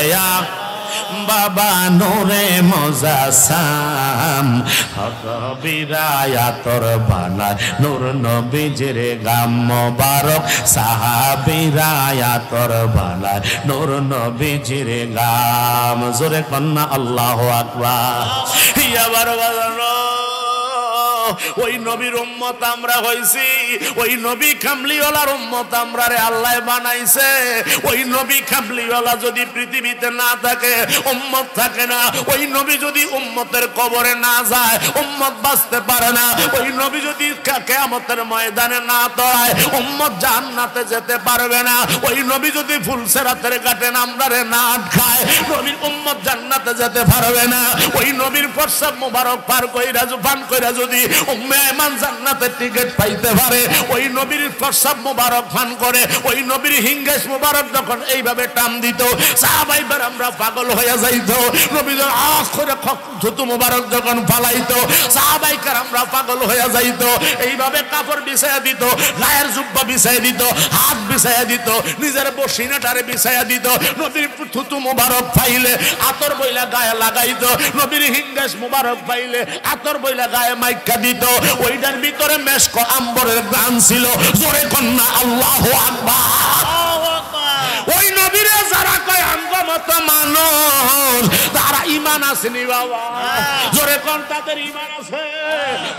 বাবা নূরে মুজাসসাম, সাহাবীরা আতর বানায় নূর নবীজির গাম মোবারক, সাহাবীরা আতর বানায় নূর নবীজির গাম। জোরে কন্না আল্লাহু আকবার। ইয়াবার বাজানো ওই নবীর উম্মত আমরা হইছি, ওই নবী কামলিওয়ালার উম্মত আমরা রে আল্লাহ বানাইছে। ওই নবী কামলিওয়ালা যদি পৃথিবীতে না থাকে উম্মত থাকে না। ওই নবী যদি উম্মতের কবরে না যায় উম্মত বাঁচতে পারে না। ওই নবী যদি কিয়ামতের ময়দানে না দাঁড়ায় উম্মত জান্নাতে যেতে পারবে না। ওই নবী যদি ফুলসিরাতের ঘাটে আমরারে না খায় নবীর উম্মত জান্নাতে যেতে পারবে না। ওই নবীর প্রস্রাব মোবারক পার কইরা পান কইরা যদি উম্মে আয়মান জান্নাতের টিকিট পাইতে পারে। ওই নবীর প্রস্রাব মুবারক পান করে, ওই নবীর হিঙ্গেশ মুবারক যখন এইভাবে টান দিত, সাহাবাই আমরা পাগল হয়ে যাইতো। নবী আখ করে থুতু মুবারক যখন ফালাইতো, সাহাবাই আমরা পাগল হয়ে যাইতো। এইভাবে কাপড় বিছায়া দিত, গায়ের জুব্বা বিছায়া দিত, হাত বিছায়া দিত, নিজের বসিনাটারে বিছায়া দিত। নবীর থুতু মুবারক পাইলে আতর বইলা গায়ে লাগাইতো, নবীর হিঙ্গেশ মুবারক পাইলে আতর বইলা গায়ে মাইকা দিত। ওইটার ভিতরে মেশক আম্বরের গান ছিল। জোরে কন্যা আল্লাহু আকবার। ওই নবীরে যারা কয় আঙ্গমত মানুষ, তারা ঈমান আসেনি বাবা। জোরে কোন তাদের ঈমান আছে?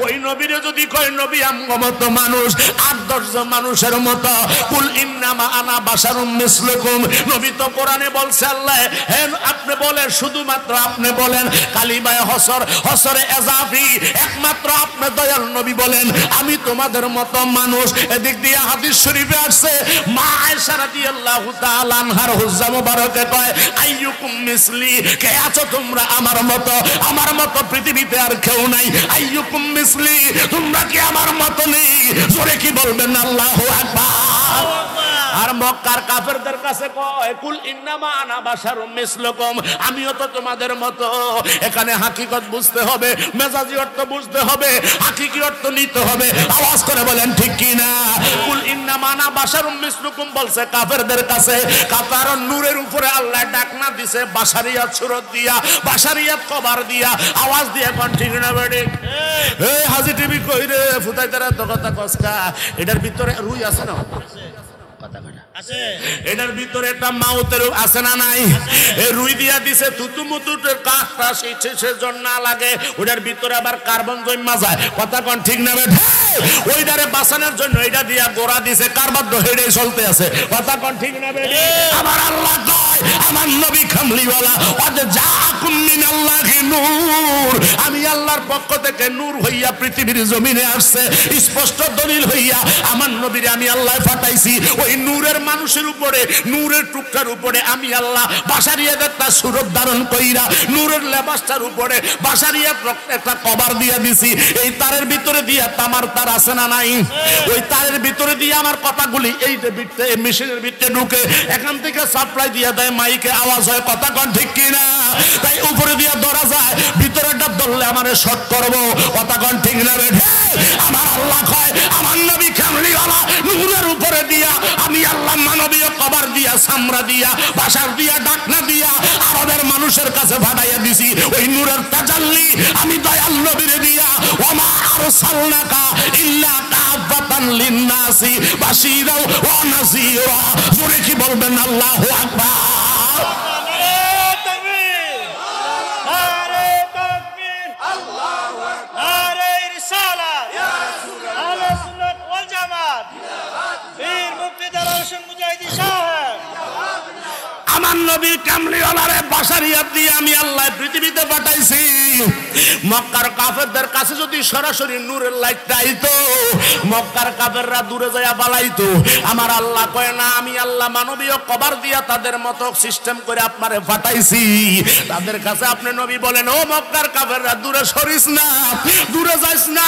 ওই নবীরে যদি কয় নবী আঙ্গমত মানুষ, ৮-১০ জন মানুষের মতো, কুল ইন্নামা আনা বাশারুম মিসলুকুম। নবী তো কোরআনে বলছে, আল্লাহ হ্যাঁ আপনি বলেন, শুধুমাত্র আপনি বলেন কালিমায়ে হসরে এজাফি, একমাত্র আপনি দয়াল নবী বলেন আমি তোমাদের মতো মানুষ। এদিক দিয়ে হাদিস শরীফে আসছে, মা আয়েশা রাদিয়াল্লাহু তাআলা আনহার হুজ্জা মুবারকে কয়, আইয়ুকুম মিসলি, কে আছো তোমরা আমার মতো? আমার মতো পৃথিবীতে আর কেউ নাই। আইয়ুকুম মিসলি, তোমরা কি আমার মতো নেই? জোরে কি বলবেন আল্লাহু আকবার। আর মক্কার কাফেরদের কাছে কয়, কুল ইন্নামা আনা বাশারুম মিসলুকুম, আমিও তো তোমাদের মতো। এখানে হাকিকত বুঝতে হবে, মেজাজি অর্থ বুঝতে হবে, হাকিকি অর্থ নিতে হবে। আওয়াজ করে বলেন ঠিক কি না? কুল ইন্নামা আনা বাশারুম মিসলুকুম বলছে কাফেরদের কাছে, কারণ নূরের উপরে আল্লাহ ডাকনা দিছে বাশারিয়াত সুরত দিয়া, বাশারিয়াত কবার দিয়া। আওয়াজ দিয়ে কোন ঠিক না বেডি? এই হাজি টিভি কই রে ফুটাই তারা তো কথা কসকা। এটার ভিতরে রুই আছে না? এটার ভিতরে একটা মাউতের আছে না নাই? এই রুই দিয়া দিছে থুতু মুতুটের কাঁচটা সেজন না লাগে, ওটার ভিতরে আবার কার্বন জন্মা যায়। কথা কোন ঠিক না বেঠে? ওইটারে বাঁচানোর জন্য এটা দিয়া গোড়া দিছে, কার্বন হেডে চলতে আছে। কথা কোন ঠিক না বেঠে? আমার আল্লাহ কয়, আমার নবী কামলিওয়ালা, ওয়াদ জাআকুম মিনাল্লাহি নূর, আমি আল্লাহর পক্ষ থেকে নূর হইয়া পৃথিবীর জমিনে আসছে। স্পষ্ট দলিল হইয়া আমার নবীরে আমি আল্লাহ পাঠাইছি। ওই নূরের মানুষের উপরে, নূরের টুকটার উপরে আমি আল্লাহ বাশারিয়াত একটা সুরত ধারণ কইরা নূরের লেবাসটার উপরে বাশারিয়াত একটা কভার দিয়ে দিছি। এই তারের ভিতরে দিয়া তামার তার আছে না নাই? ওই তারের ভিতরে দিয়ে আমার কথাগুলি এই মেশিনের ভিতরে ঢুকে, এখান থেকে সাপ্লাই দিয়ে দেয়, মাইকে আওয়াজ হয়। কথা কোন ঠিক কিনা? তাই উপরে দিয়া ধরা যায়, ভিতরেটা ধরলে আমারে শর্ট করবো। কথা কোন ঠিক না বেঠে? আমার আল্লাহ কয়, আমার নবী কামলিওয়ালা নূরের উপরে দিয়া আমি আল্লাহ মানবীয় কভার দিয়া, সামরা দিয়া, বাসার দিয়া, ডাকনা দিয়া আরবের মানুষের কাছে ভাড়াইয়া দিছি। ওই নূরের তাজাল্লি আমি দয়াল নবীরে দিয়া, ওমা আরসালনাকা ইল্লা কাফাতান লিন্নাসি বাশীরা ওয়া নাযীরা। জোরে কি বলবেন আল্লাহু আকবার। আমার নবীর কামলিওয়ালারে বাশারিয়াত দিয়ে আমি আল্লাহ পৃথিবীতে পাঠাইছি। মক্কার কাফেরদের কাছে যদি সরাসরি নূরের লাইটটা আইতো, মক্কার কাফেররা দূরে যাইয়া পালাইতো। আমার আল্লাহ কয় না, আমি আল্লাহ মানবীয় কভার দিয়া তাদের মতো সিস্টেম করে আপনারে পাঠাইছি। তাদের কাছে আপনি নবী বলেন, ও মক্কার কাফেররা দূরে সরিস না, দূরে যাইস না,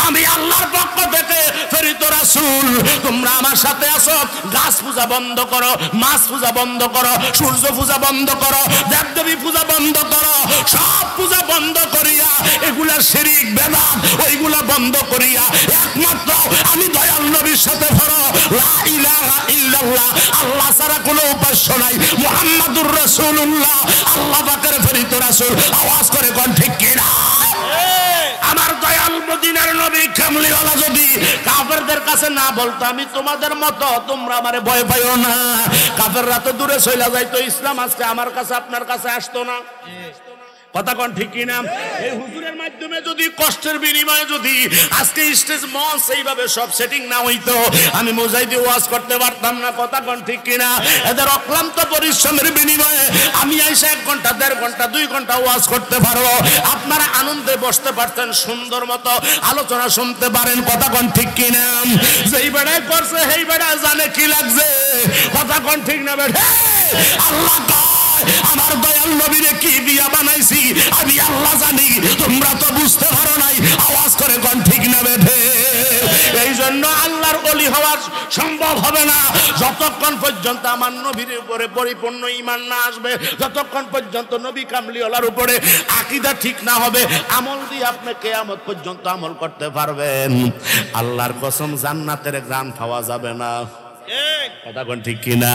আমি আল্লাহর পক্ষ থেকে প্রেরিত রাসূল। তোমরা আমার সাথে আসো, গাছ পূজা বন্ধ করো, মাছ পূজা বন্ধ করো, সূর্য পূজা বন্ধ করো, দেবদেবী পূজা বন্ধ করো, সব পূজা বন্ধ করিয়া এগুলা শিরিক বেদাত ওইগুলা বন্ধ করিয়া একমাত্র আমি দয়াল নবীর সাথে ধরো, লা ইলাহা ইল্লাল্লাহ, আল্লাহ ছাড়া কোনো উপাস্য নাই, মুহাম্মাদুর রাসূলুল্লাহ, আল্লাহ পাকের প্রেরিত রাসূল। আওয়াজ করে কোন ঠিক কিনা? আমার দয়াল মদিনার নবী কামলিওয়ালা যদি কাফেরদের কাছে না বলতো আমি তোমাদের মতো, তোমরা আমারে ভয় পাইও না, কাফেররা তো দূরে চলে যাইতো, ইসলাম আজকে আমার কাছে আপনার কাছে আসতো না। কথা কোন ঠিক কিনা? এই হুজুরের মাধ্যমে যদি কষ্টের বিনিময়ে যদি আজকে স্টেজ মঞ্চ এইভাবে সব সেটিং না হইতো, আমি মোজাই দিয়ে ওয়াজ করতে পারতাম না। কথা কোন ঠিক কিনা? এদের অক্লান্ত পরিশ্রমের বিনিময়ে আমি আইসা 1 ঘন্টা 1.5 ঘন্টা 2 ঘন্টা ওয়াজ করতে পারবো। আপনারা আনন্দে বসতে পারতেন, সুন্দর মতো আলোচনা শুনতে পারেন। কথা কোন ঠিক কিনা? যেই বেড়ায় করছে সেই বেড়ায় জানে কি লাগছে। কথা কোন ঠিক না বেড়ে? আল্লাহ আমার দয়াল নবীরে কি দিয়া বানাইছি আমি আল্লাহ জানি, তোমরা তো বুঝতে পারো নাই। আওয়াজ করে কোন ঠিক না বেঠে? এই জন্য আল্লাহর ওলি হওয়া সম্ভব হবে না যতক্ষণ পর্যন্ত আমার নবীর উপরে পরিপূর্ণ ঈমান না আসবে, যতক্ষণ পর্যন্ত নবী কামলিওয়ালার উপরে আকীদা ঠিক না হবে। আমল দিয়ে আপনি কিয়ামত পর্যন্ত আমল করতে পারবেন, আল্লাহর কসম জান্নাতের ঘ্রাণ পাওয়া যাবে না। কথা কোন ঠিক কিনা?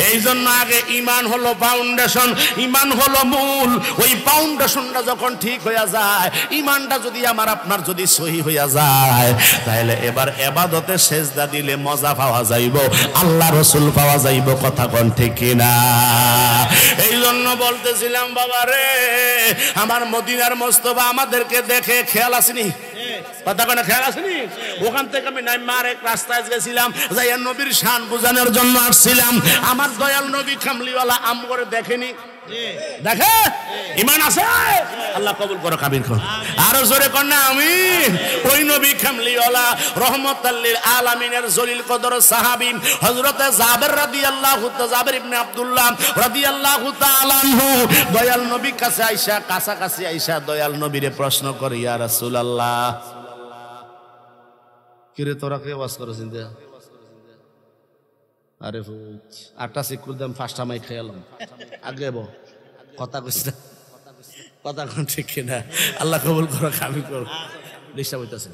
এই জন্য আগে ঈমান হলো ফাউন্ডেশন, ঈমান হলো মূল। ওই ফাউন্ডেশনটা যখন ঠিক হইয়া যায়, ঈমানটা যদি আমার আপনার যদি সহি হইয়া যায়, তাহলে এবার ইবাদতে সেজদা দিলে মজা পাওয়া যাইব, আল্লাহ রাসূল পাওয়া যাইব। কথা কোন ঠিক কিনা? এই জন্য বলতেছিলাম বাবা রে, আমার মদিনার মোস্তফা আমাদেরকে দেখে খেয়াল আসেনি? কথা কোন খেয়াল আসেনি? ওখান থেকে আমি নাইমার এক রাস্তায় গেছিলাম, যাইয়া নবীর শান বোঝানোর জন্য আসছিলাম। আমার দয়াল নবী কামলিওয়ালা আম করে দেখেনি? দেখে? ঈমান আছে? আল্লাহ কবুল করো, কাবিল করো। আরো জোরে কর না আমিন। ওই নবী কামলিওয়ালা রহমাতাল লিল আলামিনের জলিল কদর সাহাবী হযরত জাবের রাদিয়াল্লাহু তাআলা, জাবের ইবনে আব্দুল্লাহ রাদিয়াল্লাহু তাআলা আনহু দয়াল নবীর কাছে আইসা, কাছাকাছি আইসা দয়াল নবীরে প্রশ্ন করে, ইয়া রাসূলুল্লাহ, কিরে তোরা কে ওয়াজ করেছিস? আরে আটটা সিকুর দাম ফার্স্ট টাইম খেয়ালাম আগে বো কথা কইছ না, কথা কোন ঠিক কিনা? আল্লাহ কবুল করো, আমি করো। ডিস্টার্ব হইতাছে।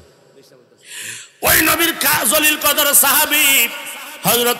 ওই নবীর জলিল কদর সাহাবী হযরত